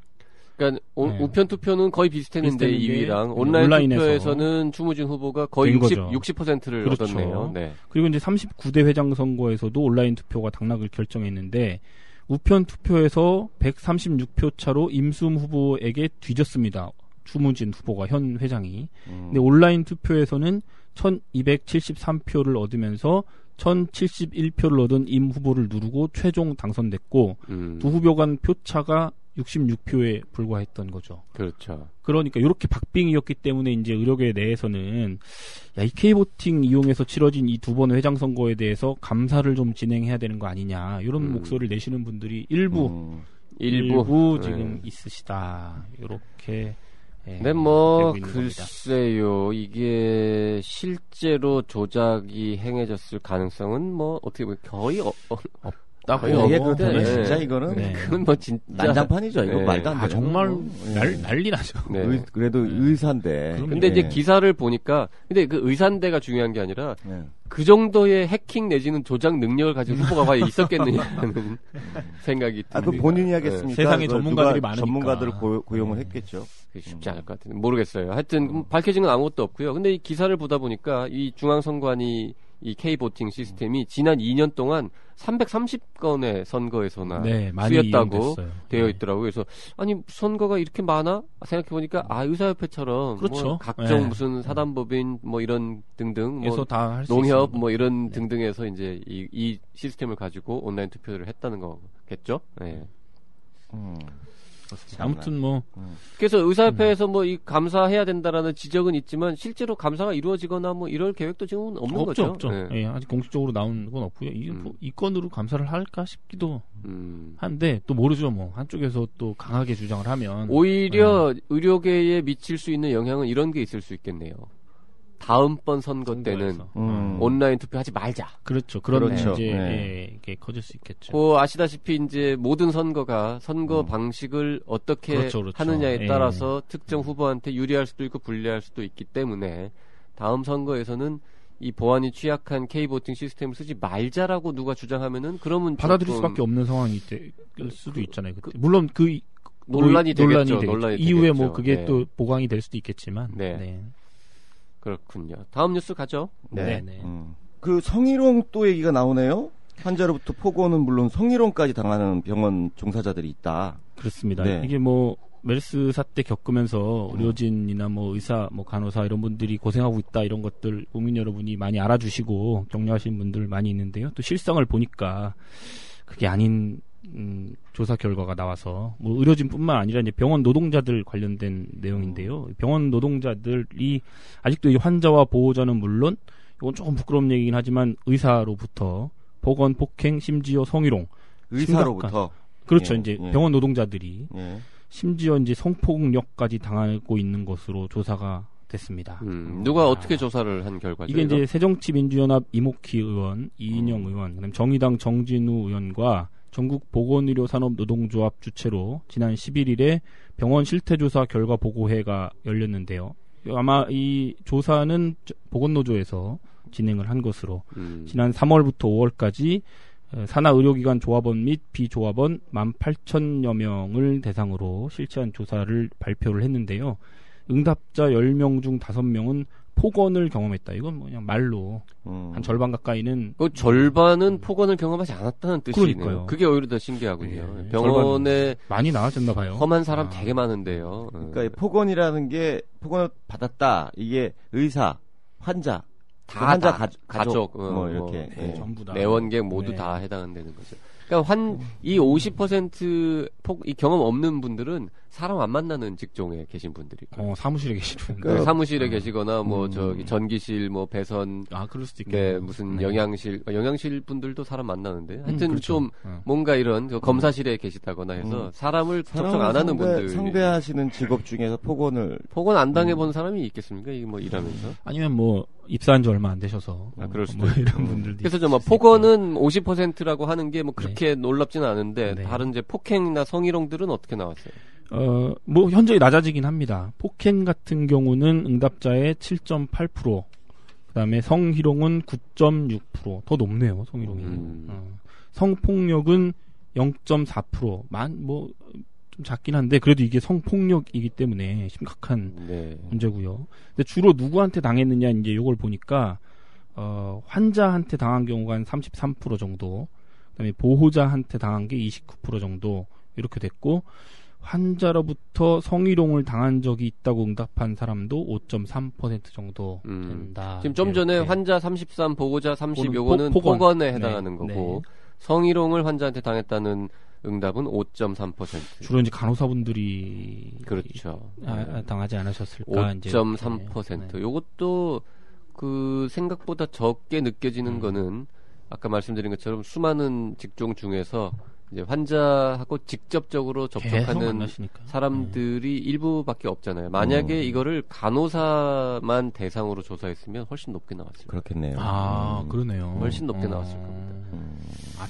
그러니까 네. 우편 투표는 거의 비슷했는데 2위랑 온라인 온라인에서 투표에서는 추무진 후보가 거의 된 60%를 그렇죠. 얻었네요. 네. 그리고 이제 39대 회장 선거에서도 온라인 투표가 당락을 결정했는데 우편 투표에서 136표 차로 임수음 후보에게 뒤졌습니다. 추무진 후보가 현 회장이. 근데 온라인 투표에서는 1273표를 얻으면서 1071표를 얻은 임 후보를 누르고 최종 당선됐고 두 후보 간 표차가 66표에 불과했던 거죠. 그렇죠. 그러니까 이렇게 박빙이었기 때문에 이제 의료계 내에서는 이 K보팅 이용해서 치러진 이 2번의 회장 선거에 대해서 감사를 좀 진행해야 되는 거 아니냐 이런 목소리를 내시는 분들이 일부 지금 있으시다. 이렇게. 네, 뭐 되고 있는 겁니다. 글쎄요. 이게 실제로 조작이 행해졌을 가능성은 뭐 어떻게 보면 거의 없다고. 이게 그렇다면 네. 진짜 이거는 네. 그건 뭐 진짜 난장판이죠. 이거 네. 말도 안 돼. 정말 난리 나죠. 네. 그래도 의사인데. 근데 이제 네. 기사를 보니까 근데 그 의사인데가 중요한 게 아니라 네. 그 정도의 해킹 내지는 조작 능력을 가진 후보가 과연 있었겠느냐는 생각이 듭니다. 그 본인이 하겠습니까? 세상에 그걸 전문가들이 누가 많으니까. 전문가들을 고용을 했겠죠. 그게 쉽지 않을 것 같은데 모르겠어요. 하여튼 밝혀진 건 아무것도 없고요. 근데 이 기사를 보다 보니까 이 중앙선관위 이 K-보팅 시스템이 지난 2년 동안 330건의 선거에서나 많이 쓰였다고 이용됐어요. 되어 있더라고요. 그래서 아니 선거가 이렇게 많아? 생각해보니까 의사협회처럼 그렇죠. 뭐 각종 네. 무슨 사단법인 뭐 이런 등등 그래서 뭐 다 할 수 농협 있습니다. 뭐 이런 등등에서 이제 이 시스템을 가지고 온라인 투표를 했다는 거겠죠? 네. 그렇습니다. 아무튼 뭐 그래서 의사협회에서 뭐 이 감사해야 된다라는 지적은 있지만 실제로 감사가 이루어지거나 뭐 이럴 계획도 지금 없는 거죠. 없죠. 네. 예, 아직 공식적으로 나온 건 없고요. 이게 뭐 이 건으로 감사를 할까 싶기도 한데 또 모르죠. 뭐 한쪽에서 또 강하게 주장을 하면 오히려 의료계에 미칠 수 있는 영향은 이런 게 있을 수 있겠네요. 다음번 선거 때는 온라인 투표하지 말자. 그렇죠. 그런 그렇죠. 이제 네. 예, 이게 커질 수 있겠죠. 뭐 아시다시피 이제 모든 선거가 선거 방식을 어떻게 그렇죠. 하느냐에 예. 따라서 특정 후보한테 유리할 수도 있고 불리할 수도 있기 때문에 다음 선거에서는 이 보안이 취약한 K보팅 시스템을 쓰지 말자라고 누가 주장하면은 그러면 받아들일 조금 수밖에 없는 상황이 될 수도 있잖아요. 그때. 물론 그 논란이 되겠죠. 이후에 되겠죠. 뭐 그게 네. 또 보강이 될 수도 있겠지만. 네. 그렇군요. 다음 뉴스 가죠. 네. 그 성희롱 또 얘기가 나오네요. 환자로부터 폭언은 물론 성희롱까지 당하는 병원 종사자들이 있다. 그렇습니다. 네. 이게 뭐 메르스 사태 겪으면서 의료진이나 뭐 의사, 뭐 간호사 이런 분들이 고생하고 있다 이런 것들 국민 여러분이 많이 알아주시고 격려하시는 분들 많이 있는데요. 또 실상을 보니까 그게 아닌 조사 결과가 나와서 뭐 의료진뿐만 아니라 이제 병원 노동자들 관련된 내용인데요. 병원 노동자들이 아직도 이 환자와 보호자는 물론 이건 조금 부끄러운 얘기긴 하지만 의사로부터 폭언, 폭행, 심지어 성희롱, 의사로부터. 그렇죠. 예, 이제 예. 병원 노동자들이 예. 심지어 이제 성폭력까지 당하고 있는 것으로 조사가 됐습니다. 누가 어떻게 조사를 한 결과죠? 이게 이제 새정치민주연합 이목희 의원, 이인영 의원, 그다음 정의당 정진우 의원과 전국 보건의료산업노동조합 주최로 지난 11일에 병원 실태조사 결과 보고회가 열렸는데요. 아마 이 조사는 보건노조에서 진행을 한 것으로 지난 3월부터 5월까지 산하 의료기관 조합원 및 비조합원 18,000여 명을 대상으로 실시한 조사를 발표를 했는데요. 응답자 10명 중 5명은 폭언을 경험했다. 이건 뭐 그냥 말로 한 절반 가까이는 그 절반은 폭언을 경험하지 않았다는 뜻이네요. 그러니까요. 그게 오히려 더 신기하군요. 예, 병원에 많이 나아졌나 봐요. 험한 사람 되게 많은데요. 그러니까 이 폭언이라는 게 폭언을 받았다. 이게 의사, 환자, 다 환자 가족, 뭐 이렇게 예. 전부 다. 내원객 모두 네. 다 해당되는 거죠. 그러니까 이 50% 이 경험 없는 분들은 사람 안 만나는 직종에 계신 분들이. 사무실에 계시는 그 사무실에 계시거나 뭐 저기 전기실 뭐 배선 그럴 수도 있겠네요. 네, 무슨 영양실 분들도 사람 만나는데 하여튼 그렇죠. 좀 뭔가 이런 그 검사실에 계시다거나 해서 사람을 접촉 안 하는 분들 상대하시는 직업 중에서 폭언을 폭언 안 당해본 사람이 있겠습니까? 이게 뭐 일하면서 아니면 뭐 입사한 지 얼마 안 되셔서 그럴 수도 뭐 있고. 이런 분들도 그래서 있을 뭐 수 폭언은 50%라고 하는 게 뭐 그렇게 놀랍지는 않은데 네. 다른 이제 폭행이나 성희롱들은 어떻게 나왔어요? 뭐 현저히 낮아지긴 합니다. 폭행 같은 경우는 응답자의 7.8%, 그다음에 성희롱은 9.6%, 더 높네요. 성희롱이. 성폭력은 0.4%, 뭐 좀 작긴 한데 그래도 이게 성폭력이기 때문에 심각한 문제고요. 근데 주로 누구한테 당했느냐 이제 요걸 보니까 환자한테 당한 경우가 한 33% 정도, 그다음에 보호자한테 당한 게 29% 정도 이렇게 됐고. 환자로부터 성희롱을 당한 적이 있다고 응답한 사람도 5.3% 정도 된다. 지금 좀 전에 환자 33, 보호자 30 요거는 폭언에 해당하는 거고 성희롱을 환자한테 당했다는 응답은 5.3%. 주로 이제 간호사분들이 그렇죠. 당하지 않으셨을까? 5.3%. 요것도 그 생각보다 적게 느껴지는 거는 아까 말씀드린 것처럼 수많은 직종 중에서 이제 환자하고 직접적으로 접촉하는 사람들이 일부밖에 없잖아요. 만약에 이거를 간호사만 대상으로 조사했으면 훨씬 높게 나왔을 거예요. 그렇겠네요. 그러네요. 훨씬 높게 나왔을 겁니다.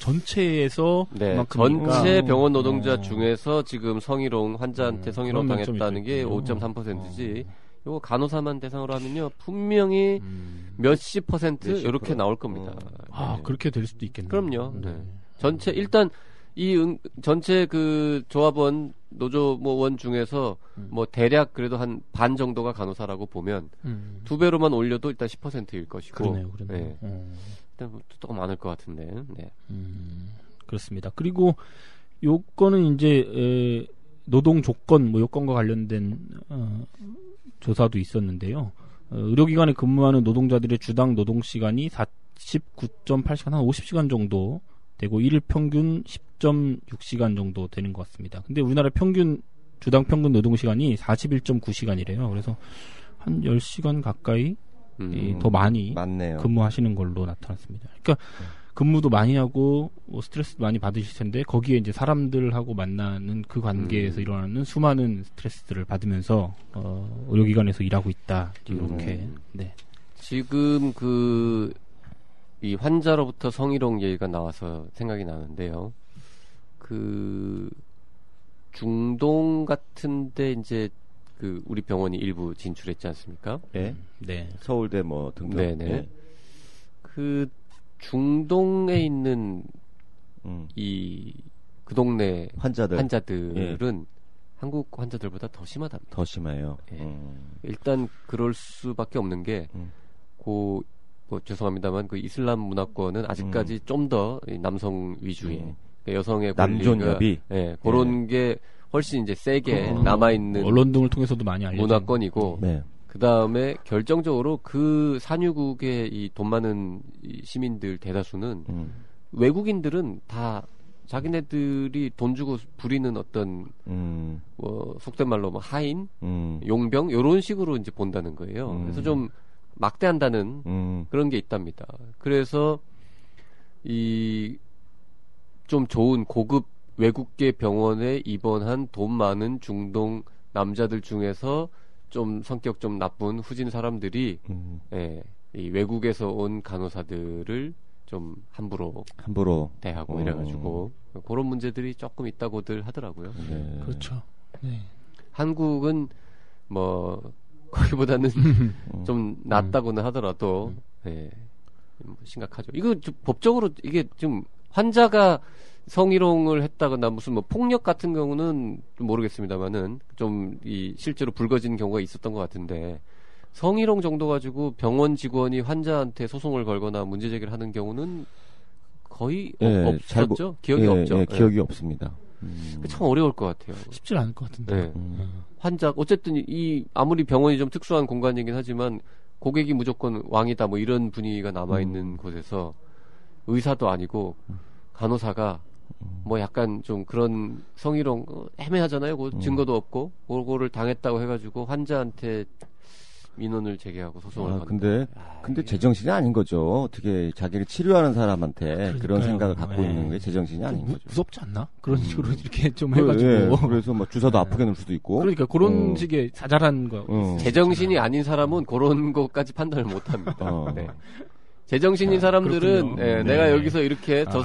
전체에서 전체 병원 노동자 중에서 지금 성희롱 환자한테 성희롱 당했다는 게 5.3%지. 요거 간호사만 대상으로 하면요 분명히 몇십 퍼센트 이렇게 나올 겁니다. 그렇게 될 수도 있겠네요. 그럼요. 전체 일단 전체 그 조합원 노조 원 중에서 뭐 대략 그래도 한 반 정도가 간호사라고 보면 2배로만 올려도 일단 10%일 것이고. 그러네요. 네. 일단 또 많을 것 같은데. 네. 그렇습니다. 그리고 요거는 이제 노동 조건 뭐 요건과 관련된 조사도 있었는데요. 의료기관에 근무하는 노동자들의 주당 노동 시간이 49.8시간, 한 50시간 정도 되고 1일 평균 10.6시간 정도 되는 것 같습니다. 근데 우리나라 주당 평균 노동 시간이 41.9시간이래요. 그래서 한 10시간 가까이 더 많이 맞네요. 근무하시는 걸로 나타났습니다. 그러니까 근무도 많이 하고 스트레스도 많이 받으실 텐데 거기에 이제 사람들하고 만나는 그 관계에서 일어나는 수많은 스트레스들을 받으면서 의료기관에서 일하고 있다. 이렇게 네. 지금 이 환자로부터 성희롱 얘기가 나와서 생각이 나는데요. 중동 같은데 이제 우리 병원이 일부 진출했지 않습니까? 네. 네. 서울대 뭐 등등. 네네. 네. 중동에 있는 그 동네 환자들은 한국 환자들보다 더 심하답니다. 더 심해요. 예. 일단 그럴 수밖에 없는 게 뭐 죄송합니다만 그 이슬람 문화권은 아직까지 좀 더 남성 위주의 그러니까 여성의 남존여비 그런 게 훨씬 이제 세게 남아 있는 언론 등을 통해서도 많이 알려진 문화권이고 네. 그 다음에 결정적으로 그 산유국의 이 돈 많은 이 시민들 대다수는 외국인들은 다 자기네들이 돈 주고 부리는 어떤 속된 말로 뭐 하인, 용병 이런 식으로 이제 본다는 거예요. 그래서 좀 막대한다는 그런 게 있답니다. 그래서 이 좀 좋은 고급 외국계 병원에 입원한 돈 많은 중동 남자들 중에서 좀 성격 좀 나쁜 후진 사람들이 이 외국에서 온 간호사들을 좀 함부로 대하고 이래가지고 그런 문제들이 조금 있다고들 하더라고요. 네. 그렇죠. 네. 한국은 뭐 거기보다는 좀 낫다고는 하더라도 뭐 심각하죠. 이거 법적으로 이게 좀 환자가 성희롱을 했다거나 무슨 뭐 폭력 같은 경우는 좀 모르겠습니다만은 좀 실제로 불거진 경우가 있었던 것 같은데 성희롱 정도 가지고 병원 직원이 환자한테 소송을 걸거나 문제 제기를 하는 경우는 거의 없었죠. 기억이 없죠. 기억이 없습니다. 참 어려울 것 같아요. 쉽지 않을 것 같은데. 환자 어쨌든 아무리 병원이 좀 특수한 공간이긴 하지만 고객이 무조건 왕이다 뭐 이런 분위기가 남아 있는 곳에서 의사도 아니고 간호사가 뭐 약간 좀 그런 성희롱 애매하잖아요. 증거도 없고 그거를 당했다고 해가지고 환자한테 민원을 제기하고 소송을 건다. 근데 제정신이 아닌 거죠. 어떻게 자기를 치료하는 사람한테 그런 생각을 갖고 있는 게 제정신이 아닌 거죠. 무섭지 않나? 그런 식으로 이렇게 좀 해가지고. 그래서 막 주사도 아프게 놓을 수도 있고. 그러니까 그런 식의 자잘한 거. 제정신이 아닌 사람은 그런 것까지 판단을 못합니다. 네. 제정신인 사람들은 내가 여기서 이렇게 저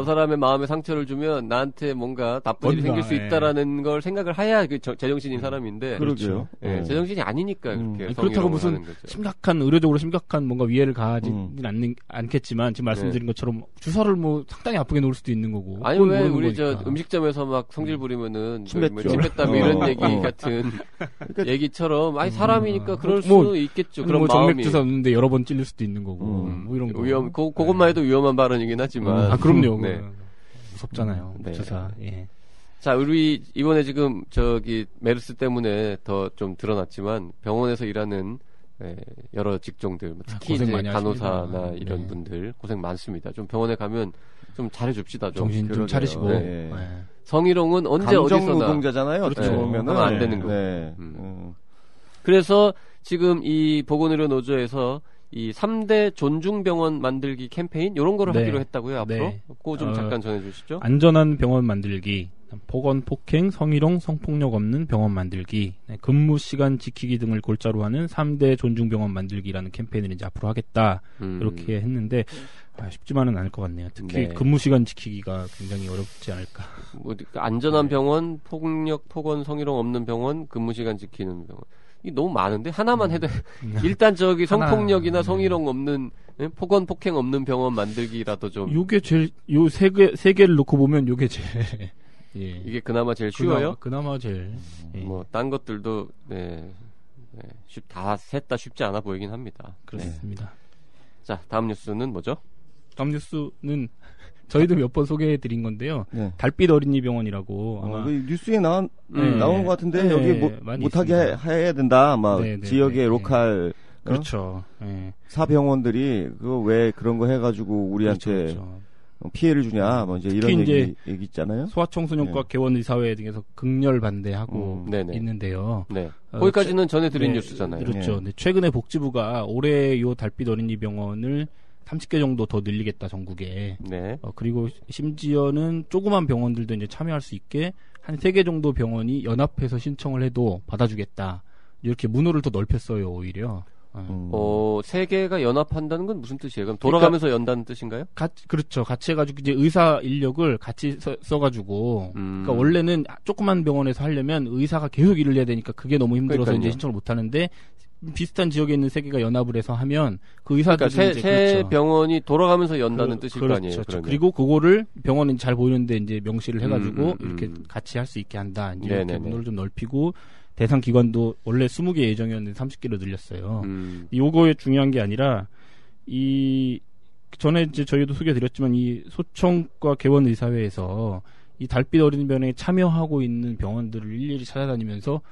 사람의 마음에 상처를 주면 나한테 뭔가 나쁜 일이 생길 수 있다라는 걸 생각을 해야 제정신인 사람인데 그러게요. 제정신이 아니니까 그렇게 그렇다고 무슨 의료적으로 심각한 뭔가 위해를 가하지는 않겠지만 지금 말씀드린 것처럼 주사를 뭐 상당히 아프게 놓을 수도 있는 거고. 아니 왜 우리 음식점에서 막 성질 부리면은 침 뱉다 뭐 이런 얘기 같은 얘기처럼 사람이니까 그럴 수 있겠죠. 그런 마음이. 정맥 주사 놓는데 여러 번 찔릴 수도 있는 거고 뭐 이런 거. 그것만 해도 위험한 발언이긴 하지만. 그럼요. 무섭잖아요. 주사. 예. 자, 우리 이번에 지금 메르스 때문에 더 좀 드러났지만 병원에서 일하는 여러 직종들, 특히 이제 간호사나 이런 분들 고생 많습니다. 좀 병원에 가면 좀 잘해줍시다. 정신 좀 차리시고. 성희롱은 언제 어디서나. 감정 노동자잖아요. 그렇죠. 보면은 안 되는 거고. 그래서 지금 이 보건의료노조에서 이 3대 존중병원 만들기 캠페인 이런 거를 하기로 했다고요. 앞으로 그거 좀 잠깐 전해주시죠. 안전한 병원 만들기, 보건 폭행, 성희롱, 성폭력 없는 병원 만들기, 근무 시간 지키기 등을 골자로 하는 3대 존중병원 만들기라는 캠페인을 이제 앞으로 하겠다 이렇게 했는데 쉽지만은 않을 것 같네요. 특히 근무 시간 지키기가 굉장히 어렵지 않을까. 뭐 안전한 병원, 폭력, 폭언, 성희롱 없는 병원, 근무 시간 지키는 병원. 이 너무 많은데 하나만 해도 일단 성폭력이나 성희롱 없는 폭언 폭행 없는 병원 만들기라도 좀 요게 제일 요 세 개를 놓고 보면 요게 제일 이게 그나마 제일 쉬워요. 그나마 제일 뭐 딴 것들도 셋 다 쉽지 않아 보이긴 합니다. 그렇습니다. 자, 다음 뉴스는 뭐죠? 다음 뉴스는 저희도 몇 번 소개해드린 건데요. 달빛 어린이병원이라고 아마 뉴스에 나오는 것 같은데 여기 못하게 해야 된다. 지역의 로컬 그렇죠. 사병원들이 그거 왜 그런 거 해가지고 우리한테 그렇죠. 피해를 주냐, 뭐 이제 이런 특히 얘기 있잖아요. 소아청소년과 개원의사회 등에서 극렬 반대하고 네네. 있는데요. 네. 거기까지는 전해드린 뉴스잖아요. 그렇죠. 네. 최근에 복지부가 올해 요 달빛 어린이 병원을 30개 정도 더 늘리겠다, 전국에. 네. 그리고 심지어는 조그만 병원들도 이제 참여할 수 있게 한 3개 정도 병원이 연합해서 신청을 해도 받아주겠다. 이렇게 문호를 더 넓혔어요, 오히려. 3개가 연합한다는 건 무슨 뜻이에요? 그럼 돌아가면서 연다는 뜻인가요? 그렇죠. 같이 해가지고 이제 의사 인력을 같이 써가지고. 그러니까 원래는 조그만 병원에서 하려면 의사가 계속 일을 해야 되니까 그게 너무 힘들어서 그러니까요. 이제 신청을 못 하는데 비슷한 지역에 있는 3개가 연합을 해서 하면 그 의사들이 그러니까 새 그렇죠. 병원이 돌아가면서 연다는 뜻일 거 아니에요? 그렇죠. 그러면. 그리고 그거를 병원은 잘 보이는데 이제 명시를 해가지고 이렇게 음. 같이 할 수 있게 한다. 이제 이렇게 네네네. 문호를 좀 넓히고 대상 기관도 원래 20개 예정이었는데 30개로 늘렸어요. 요거에 중요한 게 아니라 전에 이제 저희도 소개드렸지만 이 소청과 개원의사회에서 이 달빛 어린이병원에 참여하고 있는 병원들을 일일이 찾아다니면서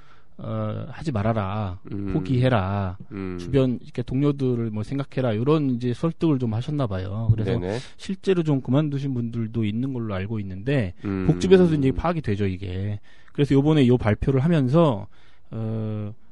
하지 말아라, 포기해라, 주변 이렇게 동료들을 뭐 생각해라 이런 이제 설득을 좀 하셨나 봐요. 그래서 네네. 실제로 좀 그만두신 분들도 있는 걸로 알고 있는데 복지부에서도 이제 파악이 되죠 이게. 그래서 요번에 요 발표를 하면서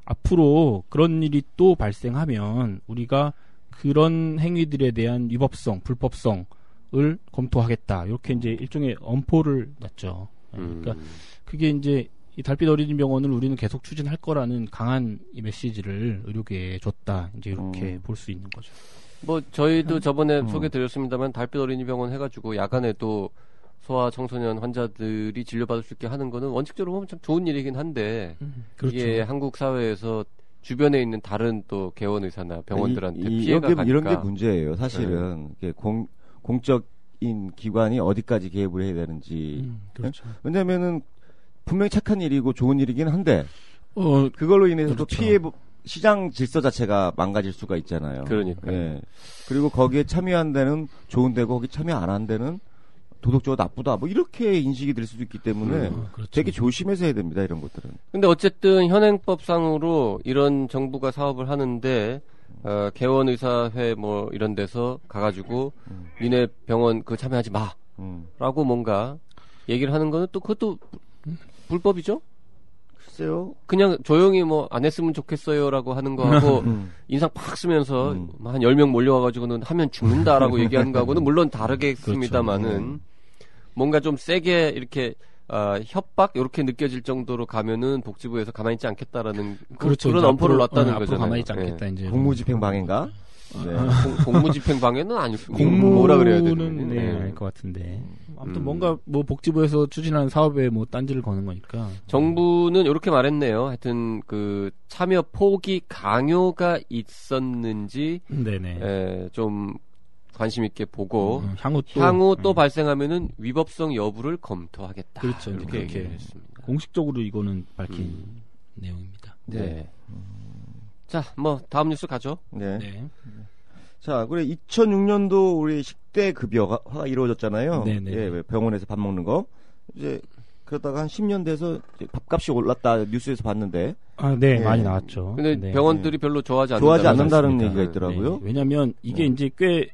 앞으로 그런 일이 또 발생하면 우리가 그런 행위들에 대한 위법성, 불법성을 검토하겠다. 이렇게 이제 일종의 엄포를 놨죠. 그러니까 그게 이제 이 달빛 어린이 병원을 우리는 계속 추진할 거라는 강한 이 메시지를 의료계에 줬다. 이제 이렇게 볼 수 있는 거죠. 뭐 저희도 저번에 소개드렸습니다만 달빛 어린이 병원 해가지고 야간에도 소아 청소년 환자들이 진료받을 수 있게 하는 거는 원칙적으로 보면 참 좋은 일이긴 한데 그렇죠. 이게 한국 사회에서 주변에 있는 다른 또 개원 의사나 병원들한테 피해가 가니까 이런 게 문제예요. 사실은 이게 공적인 기관이 어디까지 개입을 해야 되는지. 그렇죠. 왜냐하면은 분명히 착한 일이고 좋은 일이긴 한데 그걸로 인해서 또 그렇죠. 피해 시장 질서 자체가 망가질 수가 있잖아요. 그러니까요. 예. 그리고 거기에 참여한 데는 좋은 데고 거기 참여 안 한 데는 도덕적으로 나쁘다. 뭐 이렇게 인식이 될 수도 있기 때문에 그렇죠. 되게 조심해서 해야 됩니다. 이런 것들은. 근데 어쨌든 현행법상으로 이런 정부가 사업을 하는데 개원 의사회 뭐 이런 데서 가가지고 니네 병원 그 참여하지 마라고 뭔가 얘기를 하는 거는 또 그것도 불법이죠? 글쎄요. 그냥 조용히 뭐 안 했으면 좋겠어요라고 하는 거하고 인상 팍 쓰면서 한 10명 몰려와가지고는 하면 죽는다라고 얘기하는 거하고는 물론 다르겠습니다만은 그렇죠. 뭔가 좀 세게 이렇게 협박 이렇게 느껴질 정도로 가면은 복지부에서 가만히 있지 않겠다라는 그렇죠. 그런 엄포를 놨다는 앞으로 거잖아요. 가만히 있지 않겠다 예. 이제. 공무집행 방해인가? 네. 공무집행 방해는 아니고 공무는 뭐라 그래야 되는 네, 알 것 같은데. 아무튼 뭔가 뭐 복지부에서 추진하는 사업에 뭐 딴지를 거는 거니까. 정부는 이렇게 말했네요. 하여튼 그 참여 포기 강요가 있었는지 네네. 좀 관심 있게 보고 향후 또 발생하면은 위법성 여부를 검토하겠다. 그렇죠. 이렇게 그렇게 얘기를 했습니다. 공식적으로 이거는 밝힌 내용입니다. 네. 자, 뭐 다음 뉴스 가죠. 네. 네. 자, 그래 2006년도 우리 식대 급여가 이루어졌잖아요. 네네. 예, 병원에서 밥 먹는 거. 이제 그러다가 한 10년 돼서 이제 밥값이 올랐다 뉴스에서 봤는데. 네, 예. 많이 나왔죠. 근데 네. 병원들이 별로 좋아하지 않는다는 맞습니다. 얘기가 있더라고요. 네. 왜냐하면 이게 이제 꽤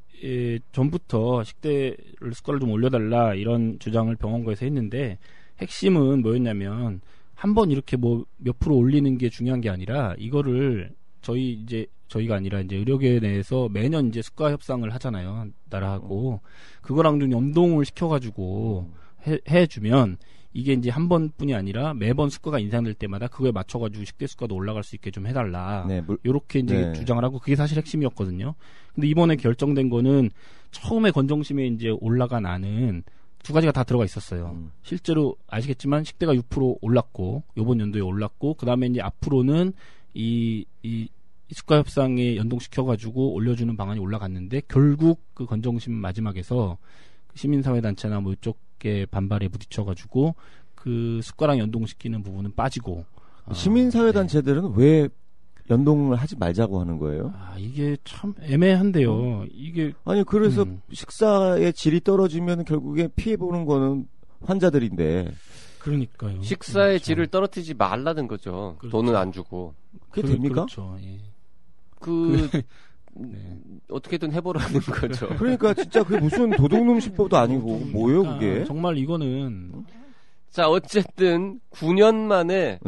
전부터 식대를 숟가락을 좀 올려달라 이런 주장을 병원과에서 했는데 핵심은 뭐였냐면 한번 이렇게 뭐 몇 프로 올리는 게 중요한 게 아니라 이거를 저희가 아니라 이제 의료계 내에서 매년 이제 수가 협상을 하잖아요. 나라하고 그거랑 좀 연동을 시켜가지고 해주면 이게 이제 한 번뿐이 아니라 매번 수가가 인상될 때마다 그거에 맞춰가지고 식대 수가도 올라갈 수 있게 좀 해달라. 네, 요렇게 이제 네. 주장을 하고 그게 사실 핵심이었거든요. 근데 이번에 결정된 거는 처음에 건정심에 이제 올라간 안은 두 가지가 다 들어가 있었어요. 실제로 아시겠지만 식대가 6% 올랐고 요번 연도에 올랐고 그 다음에 이제 앞으로는 이 수가 협상에 연동시켜가지고 올려주는 방안이 올라갔는데 결국 그 건정심 마지막에서 시민사회단체나 뭐 이쪽에 반발에 부딪혀가지고 그 수가랑 연동시키는 부분은 빠지고 시민사회단체들은 왜 연동을 하지 말자고 하는 거예요? 이게 참 애매한데요. 이게 아니 그래서 식사의 질이 떨어지면 결국에 피해 보는 거는 환자들인데. 그러니까요. 식사의 그렇죠. 질을 떨어뜨리지 말라는 거죠. 그렇죠. 돈은 안 주고. 그게 됩니까? 그렇죠. 예. 어떻게든 해보라는 거죠. 그러니까 진짜 그게 무슨 도둑놈 신법도 아니고 뭐예요 그게? 정말 이거는 자, 어쨌든 9년 만에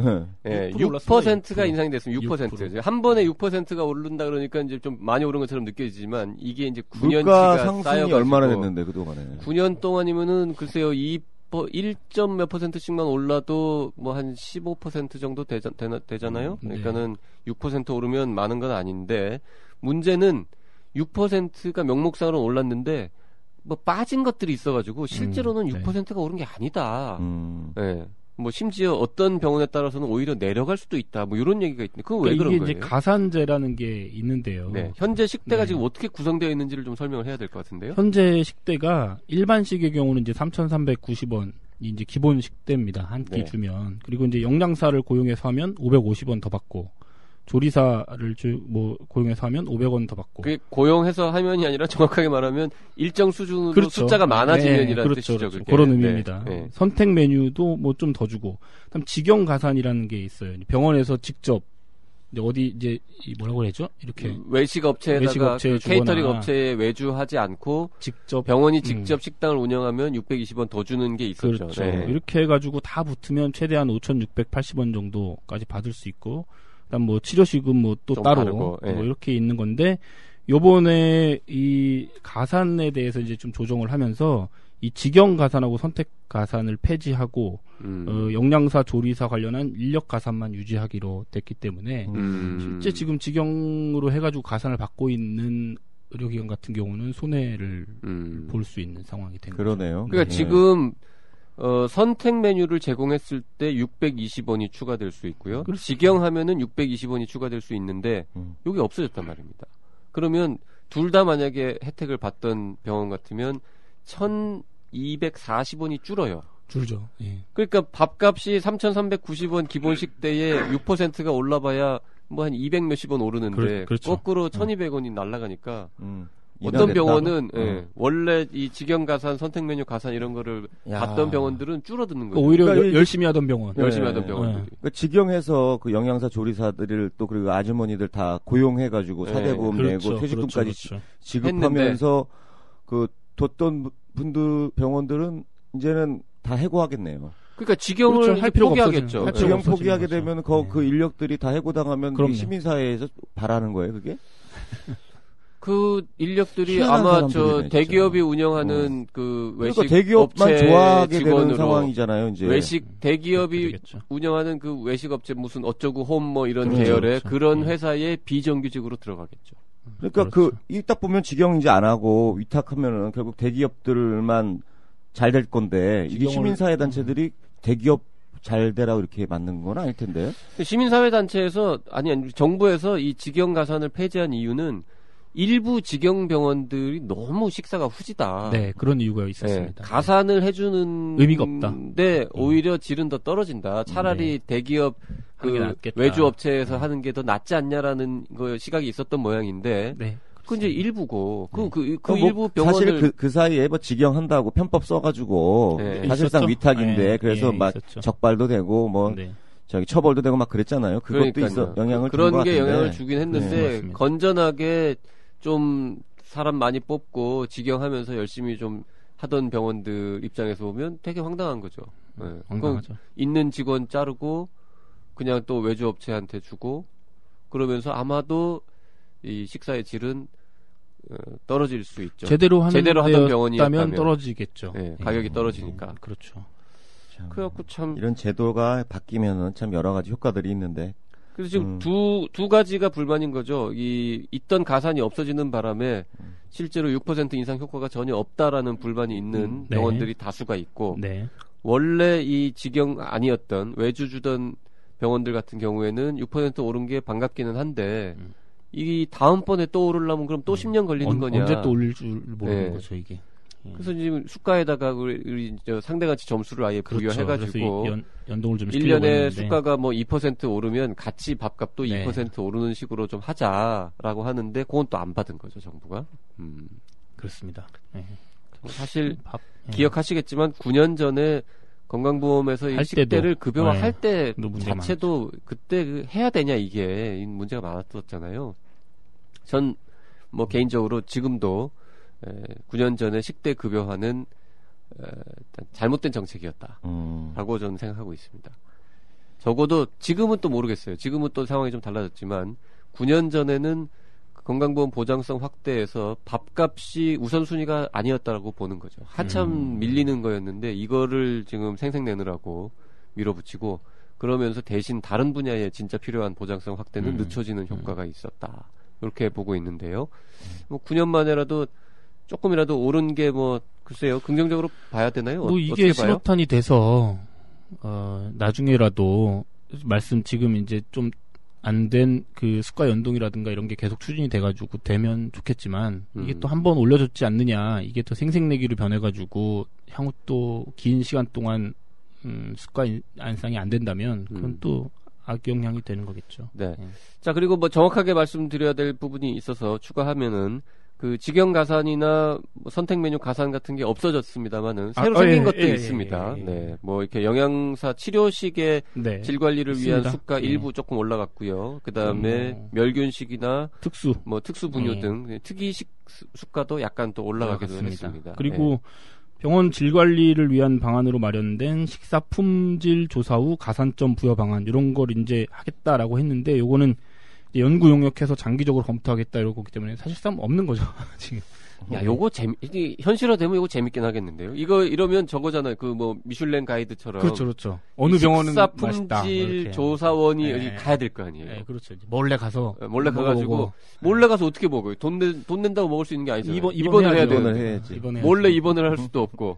네. 6%가 인상이 됐습니다. 6%. 6%. 한 번에 6%가 오른다 그러니까 이제 좀 많이 오른 것처럼 느껴지지만 이게 이제 물가 9년치가 상승이 쌓여가지고 얼마나 됐는데 그동안에? 9년 동안이면은 글쎄요 1점 몇 %씩만 올라도 뭐 한 15% 정도 되잖아요. 그러니까는 6% 오르면 많은 건 아닌데 문제는 6%가 명목상으로 올랐는데 뭐 빠진 것들이 있어가지고 실제로는 6%가 오른 게 아니다. 네. 뭐 심지어 어떤 병원에 따라서는 오히려 내려갈 수도 있다. 뭐 이런 얘기가 있는데 그건 왜 그런 이게 거예요? 이제 가산제라는 게 있는데요. 네. 현재 식대가 네. 지금 어떻게 구성되어 있는지를 좀 설명을 해야 될 것 같은데요. 현재 식대가 일반식의 경우는 이제 3,390원이 이제 기본 식대입니다. 한 끼 네. 주면. 그리고 이제 영양사를 고용해서 하면 550원 더 받고 조리사를 고용해서 하면 500원 더 받고. 그게 고용해서 하면이 아니라 정확하게 말하면 일정 수준으로 그렇죠. 숫자가 많아지면이라는 그렇죠, 뜻이죠. 그렇죠. 그게. 그런 네. 의미입니다. 네. 선택 메뉴도 뭐 좀 더 주고. 그다음 직영 가산이라는 게 있어요. 병원에서 직접 이제 뭐라고 해야죠? 이렇게 외식 업체에다가 외식 업체에 그 주거나 케이터링 업체에 외주하지 않고 직접 병원이 직접 식당을 운영하면 620원 더 주는 게 있었죠. 그렇죠. 네. 이렇게 해가지고 다 붙으면 최대한 5,680원 정도까지 받을 수 있고, 그다음 뭐 치료식은 뭐 또 좀 따로 다르고, 예. 뭐 이렇게 있는 건데, 요번에 이 가산에 대해서 이제 좀 조정을 하면서 이 직영 가산하고 선택 가산을 폐지하고 영양사, 조리사 관련한 인력 가산만 유지하기로 됐기 때문에 실제 지금 직영으로 해가지고 가산을 받고 있는 의료기관 같은 경우는 손해를 볼 수 있는 상황이 된 거죠. 그러네요. 그러니까 지금 선택 메뉴를 제공했을 때 620원이 추가될 수 있고요. 그렇습니다. 직영하면은 620원이 추가될 수 있는데 여기 없어졌단 말입니다. 그러면 둘 다 만약에 혜택을 받던 병원 같으면 1,240원이 줄어요. 줄죠. 예. 그러니까 밥값이 3,390원 기본식 때에 6%가 올라봐야 뭐 한 200 몇십 원 오르는데 그렇죠. 거꾸로 1,200원이 날아가니까 인하됐다? 어떤 병원은 원래 이 직영 가산, 선택 메뉴 가산 이런 거를 받던 병원들은 줄어드는 거예요. 오히려 그러니까 열심히 하던 병원. 열심히 하던 병원들이. 그러니까 직영해서 그 영양사 조리사들을 또 그리고 아주머니들 다 고용해가지고 네. 사대보험 그렇죠. 내고 퇴직금까지 그렇죠. 지급하면서 그 뒀던 분들 병원들은 이제는 다 해고하겠네요. 그러니까 직영을 그렇죠. 할 필요가 포기하겠죠. 없어지는 네. 거죠. 직영 없어지는 포기하게 거죠. 되면 네. 그 인력들이 다 해고당하면 그럼요. 시민사회에서 바라는 거예요, 그게? 그 인력들이 희한한 아마 사람들이네, 진짜. 대기업이 운영하는 그 외식 그러니까 대기업만 업체 좋아하게 직원으로 되는 상황이잖아요, 이제. 외식 대기업이 되겠죠. 운영하는 그 외식 업체 무슨 어쩌고 홈 뭐 이런 그렇죠, 계열의 그렇죠. 그런 네. 회사에 비정규직으로 들어가겠죠. 그러니까 그렇죠. 딱 보면 직영 이제 안 하고 위탁하면은 결국 대기업들만 잘 될 건데, 이게 직영을- 시민사회단체들이 대기업 잘 되라고 이렇게 만든 건 아닐 텐데. 시민사회단체에서 아니 정부에서 이 직영 가산을 폐지한 이유는 일부 직영 병원들이 너무 식사가 후지다. 네, 그런 이유가 네, 있었습니다. 가산을 해주는 의미가 없다. 근데 오히려 질은 더 떨어진다. 차라리 대기업 하는 게 그 낫겠다. 외주 업체에서 하는 게 더 낫지 않냐라는 거 시각이 있었던 모양인데 네. 그 이제 일부고 그 뭐 일부 병원을 사실 그 사이에 뭐 직영한다고 편법 써가지고 네. 사실상 있었죠? 위탁인데 네, 그래서 예, 막 있었죠. 적발도 되고 뭐 네. 저기 처벌도 되고 막 그랬잖아요. 그것도 그러니까요. 영향을 준 그런 것 게 같은데. 영향을 주긴 했는데 네, 맞습니다. 건전하게 좀 사람 많이 뽑고 직영하면서 열심히 좀 하던 병원들 입장에서 보면 되게 황당한 거죠. 네. 황당하죠. 있는 직원 자르고 그냥 또 외주 업체한테 주고 그러면서 아마도 이 식사의 질은 떨어질 수 있죠. 제대로 하는 하던 데였다면 병원이었다면 떨어지겠죠. 네, 가격이 떨어지니까. 그렇죠. 참, 그래갖고 참 이런 제도가 바뀌면은 참 여러 가지 효과들이 있는데. 그래서 지금 두 가지가 불만인 거죠. 있던 가산이 없어지는 바람에 실제로 6% 인상 효과가 전혀 없다라는 불만이 있는 네. 병원들이 다수가 있고 네. 원래 이 직영 아니었던 외주 주던 병원들 같은 경우에는 6% 오른 게 반갑기는 한데 이 다음번에 또 오르려면 그럼 또 10년 걸리는 거냐. 언제 또 올릴 줄 모르는 네. 거죠, 이게. 그래서 지금 수가에다가 우리 상대가치 점수를 아예 그렇죠. 부여해가지고 그래서 연동을 좀 시키려고 1년에 했는데. 수가가 뭐 2% 오르면 같이 밥값도 네. 2% 오르는 식으로 좀 하자라고 하는데 그건 또 안 받은 거죠 정부가. 그렇습니다. 네. 사실 예. 기억하시겠지만 9년 전에 건강보험에서 이 할 식대를 때도, 급여화할 때 또 문제가 자체도 그때 해야 되냐 이게 문제가 많았었잖아요. 전 뭐 개인적으로 지금도 9년 전에 식대 급여화는 잘못된 정책이었다라고 저는 생각하고 있습니다. 적어도 지금은 또 모르겠어요. 지금은 또 상황이 좀 달라졌지만 9년 전에는 건강보험 보장성 확대에서 밥값이 우선순위가 아니었다고 보는 거죠. 한참 밀리는 거였는데 이거를 지금 생색내느라고 밀어붙이고 그러면서 대신 다른 분야에 진짜 필요한 보장성 확대는 늦춰지는 효과가 있었다. 이렇게 보고 있는데요. 뭐 9년 만에라도 조금이라도 오른 게 뭐 글쎄요. 긍정적으로 봐야 되나요? 뭐 이게 신호탄이 돼서 나중에라도 말씀 지금 이제 좀 안 된 그 수가 연동이라든가 이런 게 계속 추진이 돼가지고 되면 좋겠지만 이게 또 한 번 올려줬지 않느냐 이게 또 생색내기로 변해가지고 향후 또 긴 시간 동안 수가 안상이 안 된다면 그건 또 악영향이 되는 거겠죠. 네. 자 그리고 뭐 정확하게 말씀드려야 될 부분이 있어서 추가하면은 그 직영 가산이나 뭐 선택 메뉴 가산 같은 게 없어졌습니다만은 새로 생긴 것들이 있습니다. 네, 뭐 이렇게 영양사 치료식의 네. 질 관리를 있습니다. 위한 수가 일부 조금 올라갔고요. 그 다음에 멸균식이나 특수 분유 등 특이식 수가도 약간 또 올라가기도 했습니다. 그리고 병원 질 관리를 위한 방안으로 마련된 식사 품질 조사 후 가산점 부여 방안 이런 걸 이제 하겠다라고 했는데 요거는 연구 용역해서 장기적으로 검토하겠다 이러고 있기 때문에 사실상 없는 거죠 지금. 야, 요거 이게 현실화되면 이거 재밌긴 하겠는데요. 이거 이러면 저거잖아요. 그 뭐 미슐랭 가이드처럼. 그렇죠. 어느 병원은 식사 맛있다. 품질 조사원이 여기 가야 될 거 아니에요. 네, 그렇죠. 몰래 가서 가가지고 몰래 가서 어떻게 먹어요? 돈 낸다고 먹을 수 있는 게 아니잖아요. 입원을 해야 입원을 되는데. 해야지. 몰래 입원을 할 수도 없고.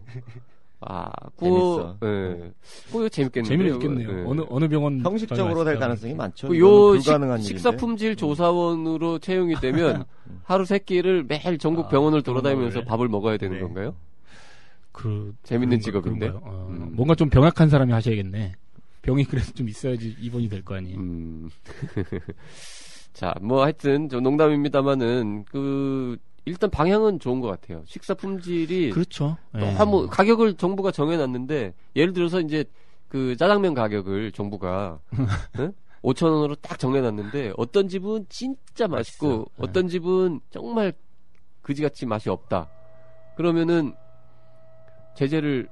재밌어. 그거 재밌겠네요. 재미있겠네요. 어느 병원 형식적으로 될 가능성이 많죠. 요 불가능한 식사 품질 조사원으로 채용이 되면 하루 3끼를 매일 전국 병원을 돌아다니면서 밥을 먹어야 되는 건가요? 재밌는 직업인데. 뭔가 좀 병약한 사람이 하셔야겠네. 병이 그래서 좀 있어야지 입원이 될 거 아니에요. 자, 뭐 하여튼 저 농담입니다만은 일단 방향은 좋은 것 같아요. 식사 품질이 그렇죠. 너무 가격을 정부가 정해놨는데 예를 들어서 이제 그 짜장면 가격을 정부가 5,000원으로 딱 정해놨는데 어떤 집은 진짜 맛있고 어떤 집은 정말 그지같이 맛이 없다. 그러면은 제재를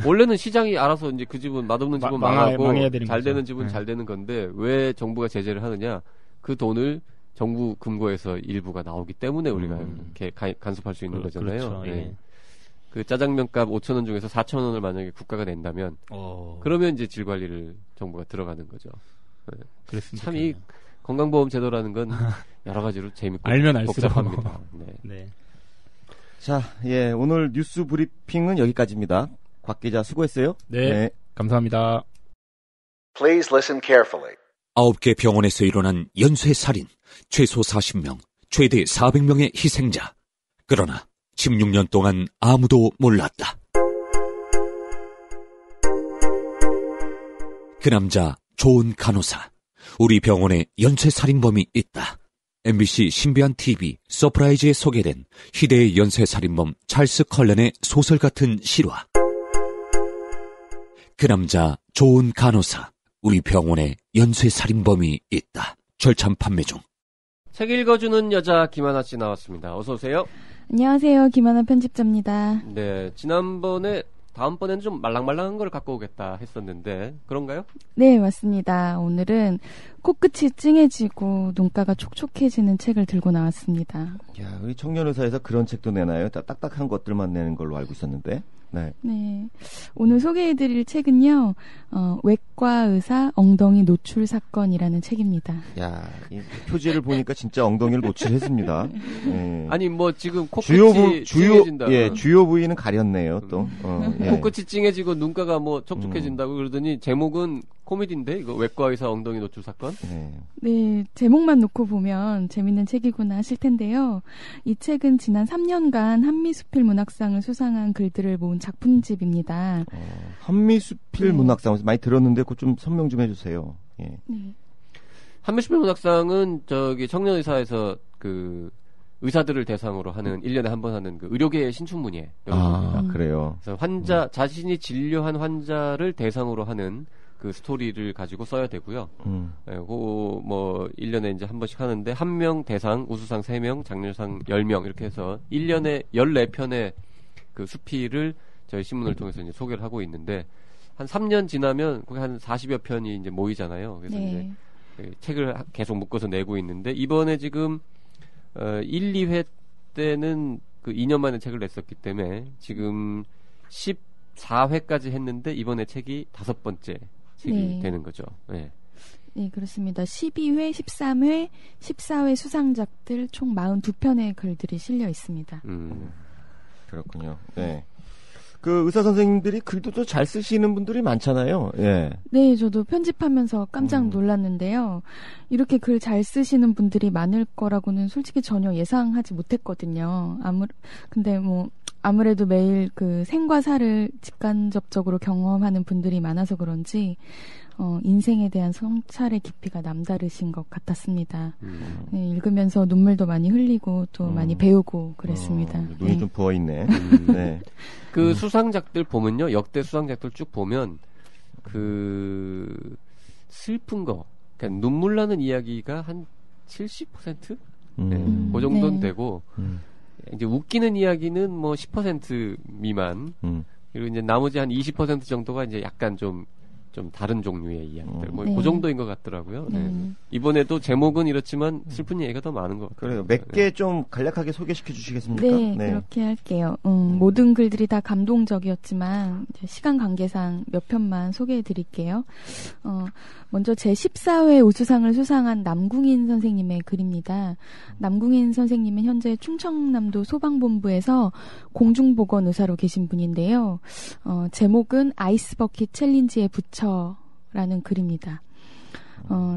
원래는 시장이 알아서 이제 그 집은 맛없는 집은 망하고 잘 되는 집은 잘 되는 건데 왜 정부가 제재를 하느냐? 그 돈을 정부 금고에서 일부가 나오기 때문에 우리가 이렇게 간섭할 수 있는 거잖아요. 그렇죠. 네. 그 짜장면값 5,000원 중에서 4,000원을 만약에 국가가 낸다면 그러면 이제 질 관리를 정부가 들어가는 거죠. 네. 참 이 건강보험 제도라는 건 여러 가지로 재밌고 알면 알수록 복잡합니다. 네. 자, 오늘 뉴스 브리핑은 여기까지입니다. 곽 기자 수고했어요. 네. 감사합니다. Please listen carefully. 9개 병원에서 일어난 연쇄살인, 최소 40명, 최대 400명의 희생자. 그러나 16년 동안 아무도 몰랐다. 그 남자 좋은 간호사. 우리 병원에 연쇄살인범이 있다. MBC 신비한 TV 서프라이즈에 소개된 희대의 연쇄살인범 찰스 컬렌의 소설 같은 실화. 그 남자 좋은 간호사. 우리 병원에 연쇄살인범이 있다. 절찬 판매 중. 책 읽어주는 여자 김하나 씨 나왔습니다. 어서 오세요. 안녕하세요. 김하나 편집자입니다. 네, 다음번에는 좀 말랑말랑한 걸 갖고 오겠다 했었는데 그런가요? 네, 맞습니다. 오늘은 코끝이 찡해지고 눈가가 촉촉해지는 책을 들고 나왔습니다. 야, 우리 청년의사에서 그런 책도 내나요? 딱딱한 것들만 내는 걸로 알고 있었는데. 네. 오늘 소개해드릴 책은요, 외과 의사 엉덩이 노출 사건이라는 책입니다. 야, 이 표지를 보니까 진짜 엉덩이를 노출했습니다. 네. 아니, 뭐 지금 코끝이 찡해진다. 주요 부위는 가렸네요, 또. 코끝이 찡해지고 눈가가 뭐 촉촉해진다고 그러더니 제목은 코미디인데 이거 외과 의사 엉덩이 노출 사건? 네, 제목만 놓고 보면 재밌는 책이구나 하실 텐데요. 이 책은 지난 3년간 한미수필 문학상을 수상한 글들을 모은 작품집입니다. 한미수필 문학상 많이 들었는데 그거 좀 설명 좀 해주세요. 예. 네. 한미수필 문학상은 저기 청년의사에서 그 의사들을 대상으로 하는 1년에 한 번 하는 그 의료계의 신춘문예. 그래요. 그래서 자신이 진료한 환자를 대상으로 하는 그 스토리를 가지고 써야 되고요. 뭐 1년에 이제 한 번씩 하는데 한 명 대상, 우수상 3명, 장려상 10명 이렇게 해서 1년에 14편의 그 수필을 저희 신문을 통해서 이제 소개를 하고 있는데 한 3년 지나면 거기 한 40여 편이 이제 모이잖아요. 그래서 네. 이제 책을 계속 묶어서 내고 있는데 이번에 지금 1, 2회 때는 그 2년 만에 책을 냈었기 때문에 지금 14회까지 했는데 이번에 책이 5번째 책이 네. 되는 거죠. 네. 네, 그렇습니다. 12회, 13회, 14회 수상작들 총 42편의 글들이 실려 있습니다. 그렇군요. 네. 그 의사 선생님들이 글도 또 잘 쓰시는 분들이 많잖아요. 예. 네, 저도 편집하면서 깜짝 놀랐는데요. 이렇게 글 잘 쓰시는 분들이 많을 거라고는 솔직히 전혀 예상하지 못했거든요. 근데 뭐 아무래도 매일 그 생과 사를 직간접적으로 경험하는 분들이 많아서 그런지 인생에 대한 성찰의 깊이가 남다르신 것 같았습니다. 네, 읽으면서 눈물도 많이 흘리고 또 많이 배우고 그랬습니다. 눈이 네. 좀 부어있네. 네. 그 수상작들 보면요, 역대 수상작들 쭉 보면 그 슬픈 거, 그러니까 눈물 나는 이야기가 한 70%? 네, 그 정도는 네. 되고 이제 웃기는 이야기는 뭐 10% 미만. 그리고 이제 나머지 한 20% 정도가 이제 약간 좀 다른 종류의 이야기들. 뭐 네. 그 정도인 것 같더라고요. 네. 네. 이번에도 제목은 이렇지만 슬픈 얘기가 더 많은 것 같아요. 그래요. 몇 개 좀 간략하게 소개시켜 주시겠습니까? 네, 그렇게 할게요. 모든 글들이 다 감동적이었지만 이제 시간 관계상 몇 편만 소개해 드릴게요. 먼저 제14회 우수상을 수상한 남궁인 선생님의 글입니다. 남궁인 선생님은 현재 충청남도 소방본부에서 공중보건 의사로 계신 분인데요. 제목은 아이스버킷 챌린지의 부처라는 글입니다.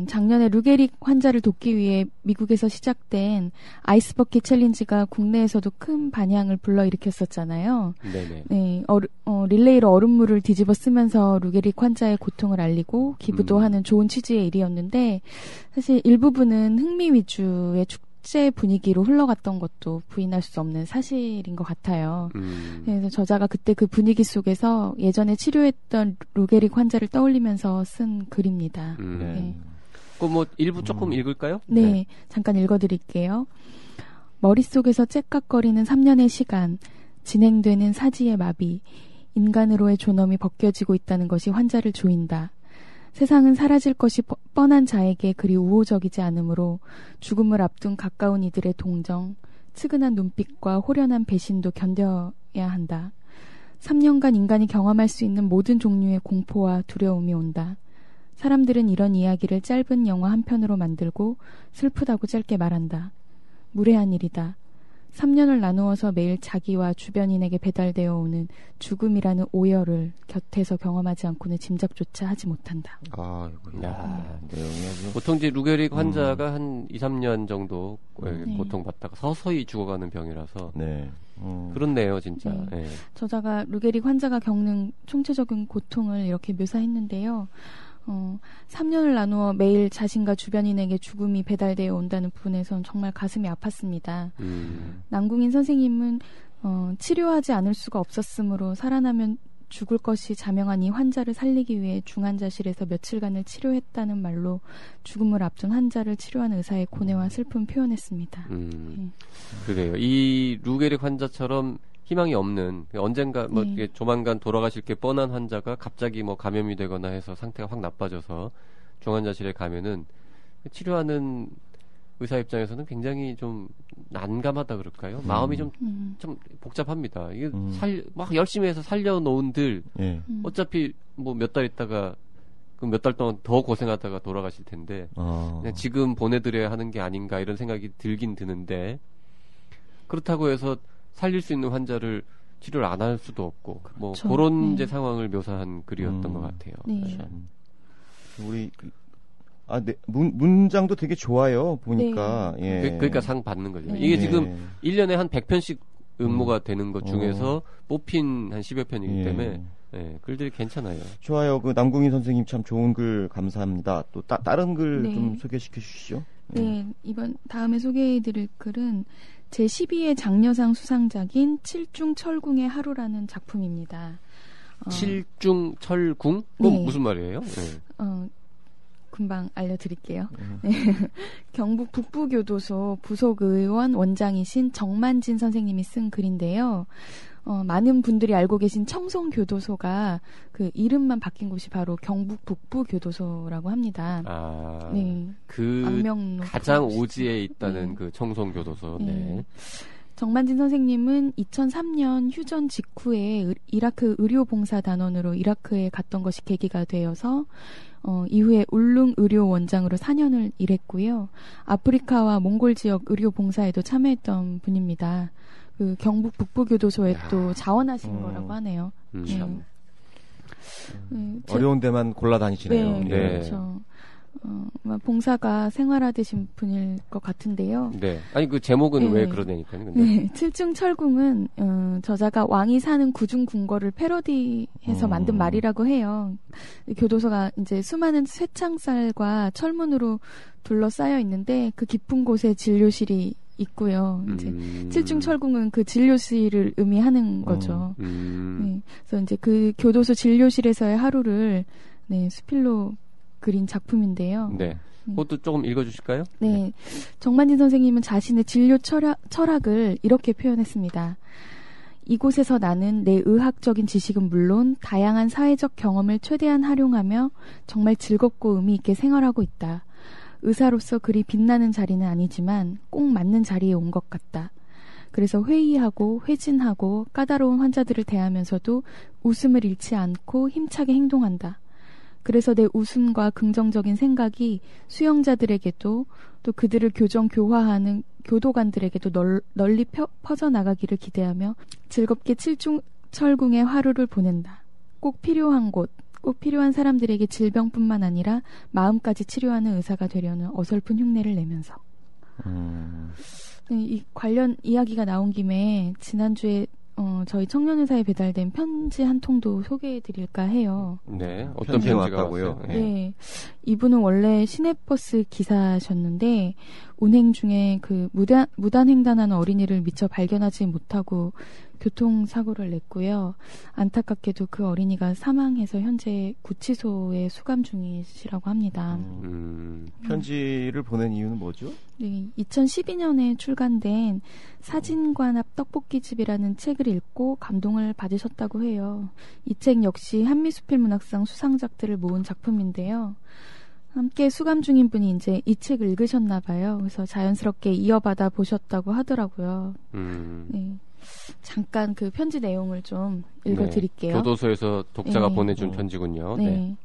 작년에 루게릭 환자를 돕기 위해 미국에서 시작된 아이스버킷 챌린지가 국내에서도 큰 반향을 불러일으켰었잖아요. 네네. 네, 릴레이로 얼음물을 뒤집어 쓰면서 루게릭 환자의 고통을 알리고 기부도 하는 좋은 취지의 일이었는데 사실 일부분은 흥미 위주의 축제 분위기로 흘러갔던 것도 부인할 수 없는 사실인 것 같아요. 그래서 저자가 그때 그 분위기 속에서 예전에 치료했던 루게릭 환자를 떠올리면서 쓴 글입니다. 네. 그 뭐 일부 조금 읽을까요? 네, 잠깐 읽어드릴게요. 머릿속에서 째깍거리는 3년의 시간, 진행되는 사지의 마비, 인간으로의 존엄이 벗겨지고 있다는 것이 환자를 조인다. 세상은 사라질 것이 뻔한 자에게 그리 우호적이지 않으므로 죽음을 앞둔 가까운 이들의 동정, 측은한 눈빛과 호련한 배신도 견뎌야 한다. 3년간 인간이 경험할 수 있는 모든 종류의 공포와 두려움이 온다. 사람들은 이런 이야기를 짧은 영화 한 편으로 만들고 슬프다고 짧게 말한다. 무례한 일이다. 3년을 나누어서 매일 자기와 주변인에게 배달되어 오는 죽음이라는 오열을 곁에서 경험하지 않고는 짐작조차 하지 못한다. 내용이 보통 이제 루게릭 환자가 한 2, 3년 정도 고통받다가 서서히 죽어가는 병이라서 그렇네요, 진짜. 네. 네. 저자가 루게릭 환자가 겪는 총체적인 고통을 이렇게 묘사했는데요. 3년을 나누어 매일 자신과 주변인에게 죽음이 배달되어 온다는 부분에선 정말 가슴이 아팠습니다. 남궁인 선생님은 치료하지 않을 수가 없었으므로 살아나면 죽을 것이 자명한 이 환자를 살리기 위해 중환자실에서 며칠간을 치료했다는 말로 죽음을 앞둔 환자를 치료한 의사의 고뇌와 슬픔 표현했습니다. 그래요. 이 루게릭 환자처럼 희망이 없는 언젠가 뭐 조만간 돌아가실 게 뻔한 환자가 갑자기 뭐 감염이 되거나 해서 상태가 확 나빠져서 중환자실에 가면은 치료하는 의사 입장에서는 굉장히 좀 난감하다 그럴까요? 마음이 좀 복잡합니다. 이게 막 열심히 해서 살려놓은들 어차피 뭐 몇 달 있다가 그 몇 달 동안 더 고생하다가 돌아가실 텐데 그냥 지금 보내드려야 하는 게 아닌가 이런 생각이 들긴 드는데 그렇다고 해서 살릴 수 있는 환자를 치료를 안 할 수도 없고 뭐 그런 이제 상황을 묘사한 글이었던 것 같아요. 네. 우리 문장도 되게 좋아요. 보니까. 그러니까 상 받는 거죠. 이게 지금 1년에 한 100편씩 응모가 되는 것 중에서 뽑힌 한 10여 편이기 때문에 글들이 괜찮아요. 좋아요. 그 남궁인 선생님 참 좋은 글 감사합니다. 또 다른 글 좀 소개시켜 주시죠. 네, 다음에 소개해드릴 글은 제12회 장려상 수상작인 칠중철궁의 하루라는 작품입니다. 칠중철궁? 그건 네. 무슨 말이에요? 금방 알려드릴게요. 네. 경북 북부교도소 부속의원 원장이신 정만진 선생님이 쓴 글인데요. 많은 분들이 알고 계신 청송교도소가 그 이름만 바뀐 곳이 바로 경북 북부교도소라고 합니다. 네. 그 악명로 가장 오지에 있다는 네. 그 청송교도소. 네. 정만진 선생님은 2003년 휴전 직후에 이라크 의료봉사단원으로 이라크에 갔던 것이 계기가 되어서 이후에 울릉 의료원장으로 4년을 일했고요. 아프리카와 몽골 지역 의료봉사에도 참여했던 분입니다. 그 경북 북부교도소에 또 자원하신 거라고 하네요. 참. 어려운 데만 골라 다니시네요. 네, 그렇죠. 봉사가 생활하듯인 분일 것 같은데요. 네. 아니 그 제목은 네. 왜 그러냐니까요. 근데. 네, 칠중철궁은 저자가 왕이 사는 구중궁궐을 패러디해서 만든 말이라고 해요. 교도소가 이제 수많은 쇠창살과 철문으로 둘러싸여 있는데 그 깊은 곳에 진료실이 있고요. 이제 칠중철궁은 그 진료실을 의미하는 거죠. 네, 그래서 이제 그 교도소 진료실에서의 하루를 수필로 그린 작품인데요. 네. 그것도 조금 읽어주실까요? 네. 정만진 선생님은 자신의 진료 철학을 이렇게 표현했습니다. 이곳에서 나는 내 의학적인 지식은 물론 다양한 사회적 경험을 최대한 활용하며 정말 즐겁고 의미 있게 생활하고 있다. 의사로서 그리 빛나는 자리는 아니지만 꼭 맞는 자리에 온 것 같다. 그래서 회의하고 회진하고 까다로운 환자들을 대하면서도 웃음을 잃지 않고 힘차게 행동한다. 그래서 내 웃음과 긍정적인 생각이 수용자들에게도 또 그들을 교정교화하는 교도관들에게도 널리 퍼져나가기를 기대하며 즐겁게 칠중철궁의 하루를 보낸다. 꼭 필요한 곳, 꼭 필요한 사람들에게 질병뿐만 아니라 마음까지 치료하는 의사가 되려는 어설픈 흉내를 내면서. 이 관련 이야기가 나온 김에 지난주에 저희 청년의사에 배달된 편지 한 통도 소개해드릴까 해요. 네, 어떤 편지가 왔어요? 네, 이분은 원래 시내버스 기사셨는데 운행 중에 그 무단횡단하는 어린이를 미처 발견하지 못하고 교통사고를 냈고요. 안타깝게도 그 어린이가 사망해서 현재 구치소에 수감 중이시라고 합니다. 편지를 보낸 이유는 뭐죠? 네, 2012년에 출간된 사진관 앞 떡볶이집이라는 책을 읽고 감동을 받으셨다고 해요. 이 책 역시 한미수필문학상 수상작들을 모은 작품인데요. 함께 수감 중인 분이 이제 이 책을 읽으셨나 봐요. 그래서 자연스럽게 이어받아 보셨다고 하더라고요. 네. 잠깐 그 편지 내용을 좀 읽어드릴게요. 교도소에서 독자가 보내준 편지군요. 네.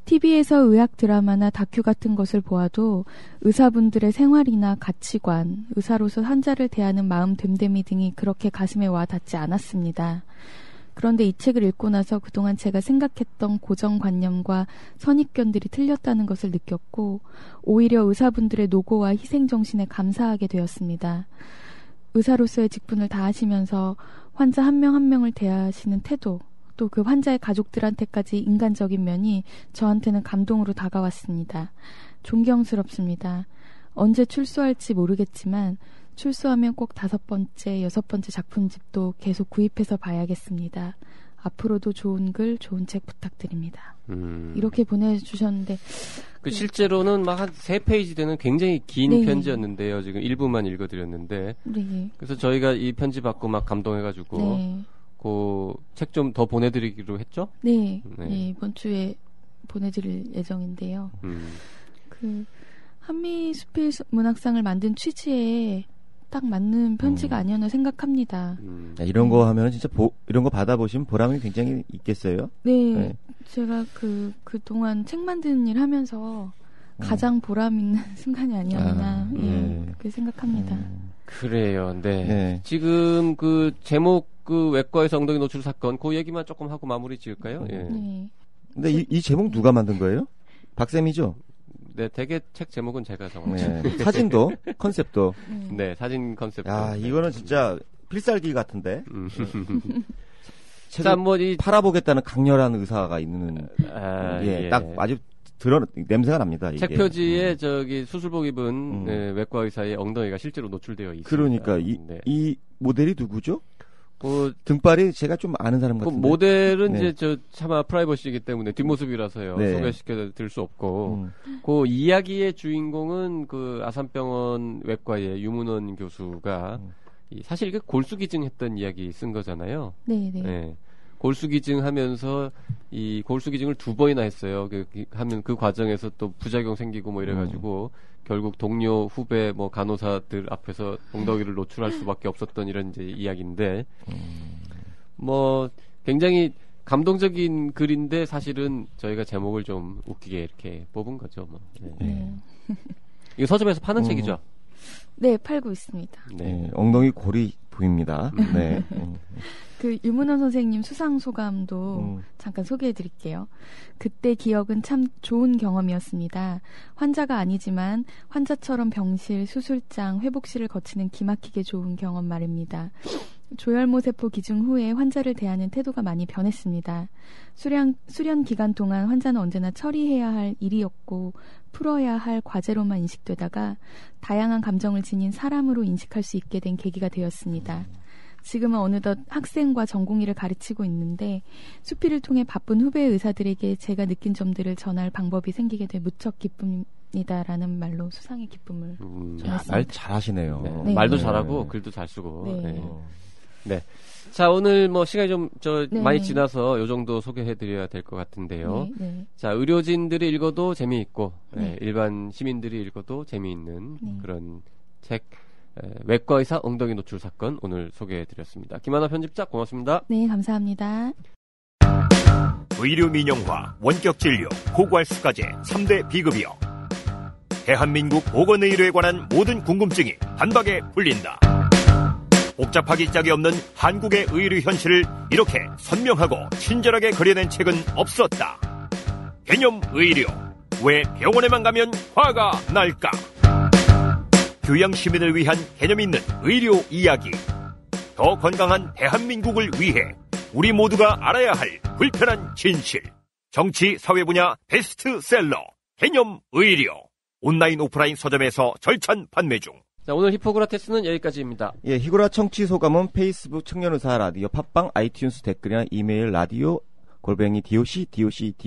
TV에서 의학 드라마나 다큐 같은 것을 보아도 의사분들의 생활이나 가치관, 의사로서 환자를 대하는 마음 됨됨이 등이 그렇게 가슴에 와 닿지 않았습니다. 그런데 이 책을 읽고 나서 그동안 제가 생각했던 고정관념과 선입견들이 틀렸다는 것을 느꼈고 오히려 의사분들의 노고와 희생정신에 감사하게 되었습니다. 의사로서의 직분을 다하시면서 환자 한 명 한 명을 대하시는 태도, 또 그 환자의 가족들한테까지 인간적인 면이 저한테는 감동으로 다가왔습니다. 존경스럽습니다. 언제 출소할지 모르겠지만 출소하면 꼭 5번째, 6번째 작품집도 계속 구입해서 봐야겠습니다. 앞으로도 좋은 글, 좋은 책 부탁드립니다. 이렇게 보내주셨는데 실제로는 막 한 3페이지 되는 굉장히 긴 편지였는데요. 지금 일부만 읽어드렸는데 그래서 저희가 이 편지 받고 막 감동해가지고 그 책 좀 더 보내드리기로 했죠? 네, 이번 주에 보내드릴 예정인데요. 그 한미수필 문학상을 만든 취지에 딱 맞는 편지가 아니었나 생각합니다. 이런 거 하면 진짜 이런 거 받아보시면 보람이 굉장히 있겠어요? 네. 제가 그동안 책 만드는 일 하면서 가장 보람 있는 순간이 아니었나 그렇게 생각합니다. 그래요. 네. 지금 그 제목 그 외과에서 엉덩이 노출 사건 그 얘기만 조금 하고 마무리 지을까요? 네. 근데 이 제목 누가 만든 거예요? 박쌤이죠? 네, 대개 책 제목은 제가 정했죠. 네. 사진도 컨셉도. 네, 사진 컨셉도. 야, 이거는 진짜 필살기 같은데. 자, 뭐 팔아보겠다는 강렬한 의사가 있는. 딱 아주 냄새가 납니다. 이게. 책 표지에 저기 수술복 입은 외과 의사의 엉덩이가 실제로 노출되어 있습니다. 그러니까 이 모델이 누구죠? 등발이 제가 좀 아는 사람 그 같은데. 모델은 네. 이제 저 차마 프라이버시이기 때문에 뒷모습이라서요. 네. 소개시켜 드릴 수 없고. 그 이야기의 주인공은 그 아산병원 외과의 유문원 교수가 사실 이게 골수기증했던 이야기 쓴 거잖아요. 네. 네. 골수기증하면서 이 골수기증을 2번이나 했어요. 하면 그 과정에서 또 부작용 생기고 뭐 이래가지고 결국 동료 후배 뭐 간호사들 앞에서 엉덩이를 노출할 수밖에 없었던 이런 이제 이야기인데 뭐 굉장히 감동적인 글인데 사실은 저희가 제목을 좀 웃기게 이렇게 뽑은 거죠. 뭐. 네. 이거 서점에서 파는 책이죠? 네, 팔고 있습니다. 네. 엉덩이 골이 보입니다. 네. 그 유문원 선생님 수상 소감도 잠깐 소개해 드릴게요. 그때 기억은 참 좋은 경험이었습니다. 환자가 아니지만 환자처럼 병실, 수술장, 회복실을 거치는 기막히게 좋은 경험 말입니다. 조혈모세포 기증 후에 환자를 대하는 태도가 많이 변했습니다. 수련 기간 동안 환자는 언제나 처리해야 할 일이었고 풀어야 할 과제로만 인식되다가 다양한 감정을 지닌 사람으로 인식할 수 있게 된 계기가 되었습니다. 지금은 어느덧 학생과 전공의를 가르치고 있는데 수필을 통해 바쁜 후배 의사들에게 제가 느낀 점들을 전할 방법이 생기게 돼 무척 기쁩니다라는 말로 수상의 기쁨을 전했습니다. 말 잘하시네요. 네. 말도 잘하고 글도 잘 쓰고. 네. 네. 자, 오늘 뭐 시간이 좀 네. 많이 지나서 요 정도 소개해드려야 될 것 같은데요. 네. 자, 의료진들이 읽어도 재미있고 네. 일반 시민들이 읽어도 재미있는 그런 책. 외과의사 엉덩이 노출 사건 오늘 소개해드렸습니다. 김하나 편집자 고맙습니다. 네, 감사합니다. 의료 민영화, 원격 진료, 고괄수가제 3대 비급여. 대한민국 보건의료에 관한 모든 궁금증이 단박에 풀린다. 복잡하기 짝이 없는 한국의 의료 현실을 이렇게 선명하고 친절하게 그려낸 책은 없었다. 개념 의료. 왜 병원에만 가면 화가 날까? 교양 시민을 위한 개념 있는 의료 이야기. 더 건강한 대한민국을 위해 우리 모두가 알아야 할 불편한 진실. 정치 사회 분야 베스트셀러 개념 의료. 온라인 오프라인 서점에서 절찬 판매 중. 자, 오늘 히포크라테스는 여기까지입니다. 예, 히고라 청취 소감은 페이스북 청년의사 라디오, 팟빵, 아이튠스 댓글이나 이메일 라디오 /doc.co.kr로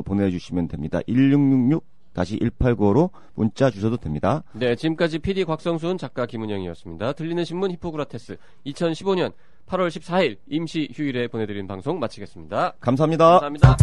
보내주시면 됩니다. 1666-1895로 문자 주셔도 됩니다. 네, 지금까지 PD 곽성순, 작가 김은영이었습니다. 들리는 신문 히포크라테스 2015년 8월 14일 임시 휴일에 보내드린 방송 마치겠습니다. 감사합니다. 감사합니다.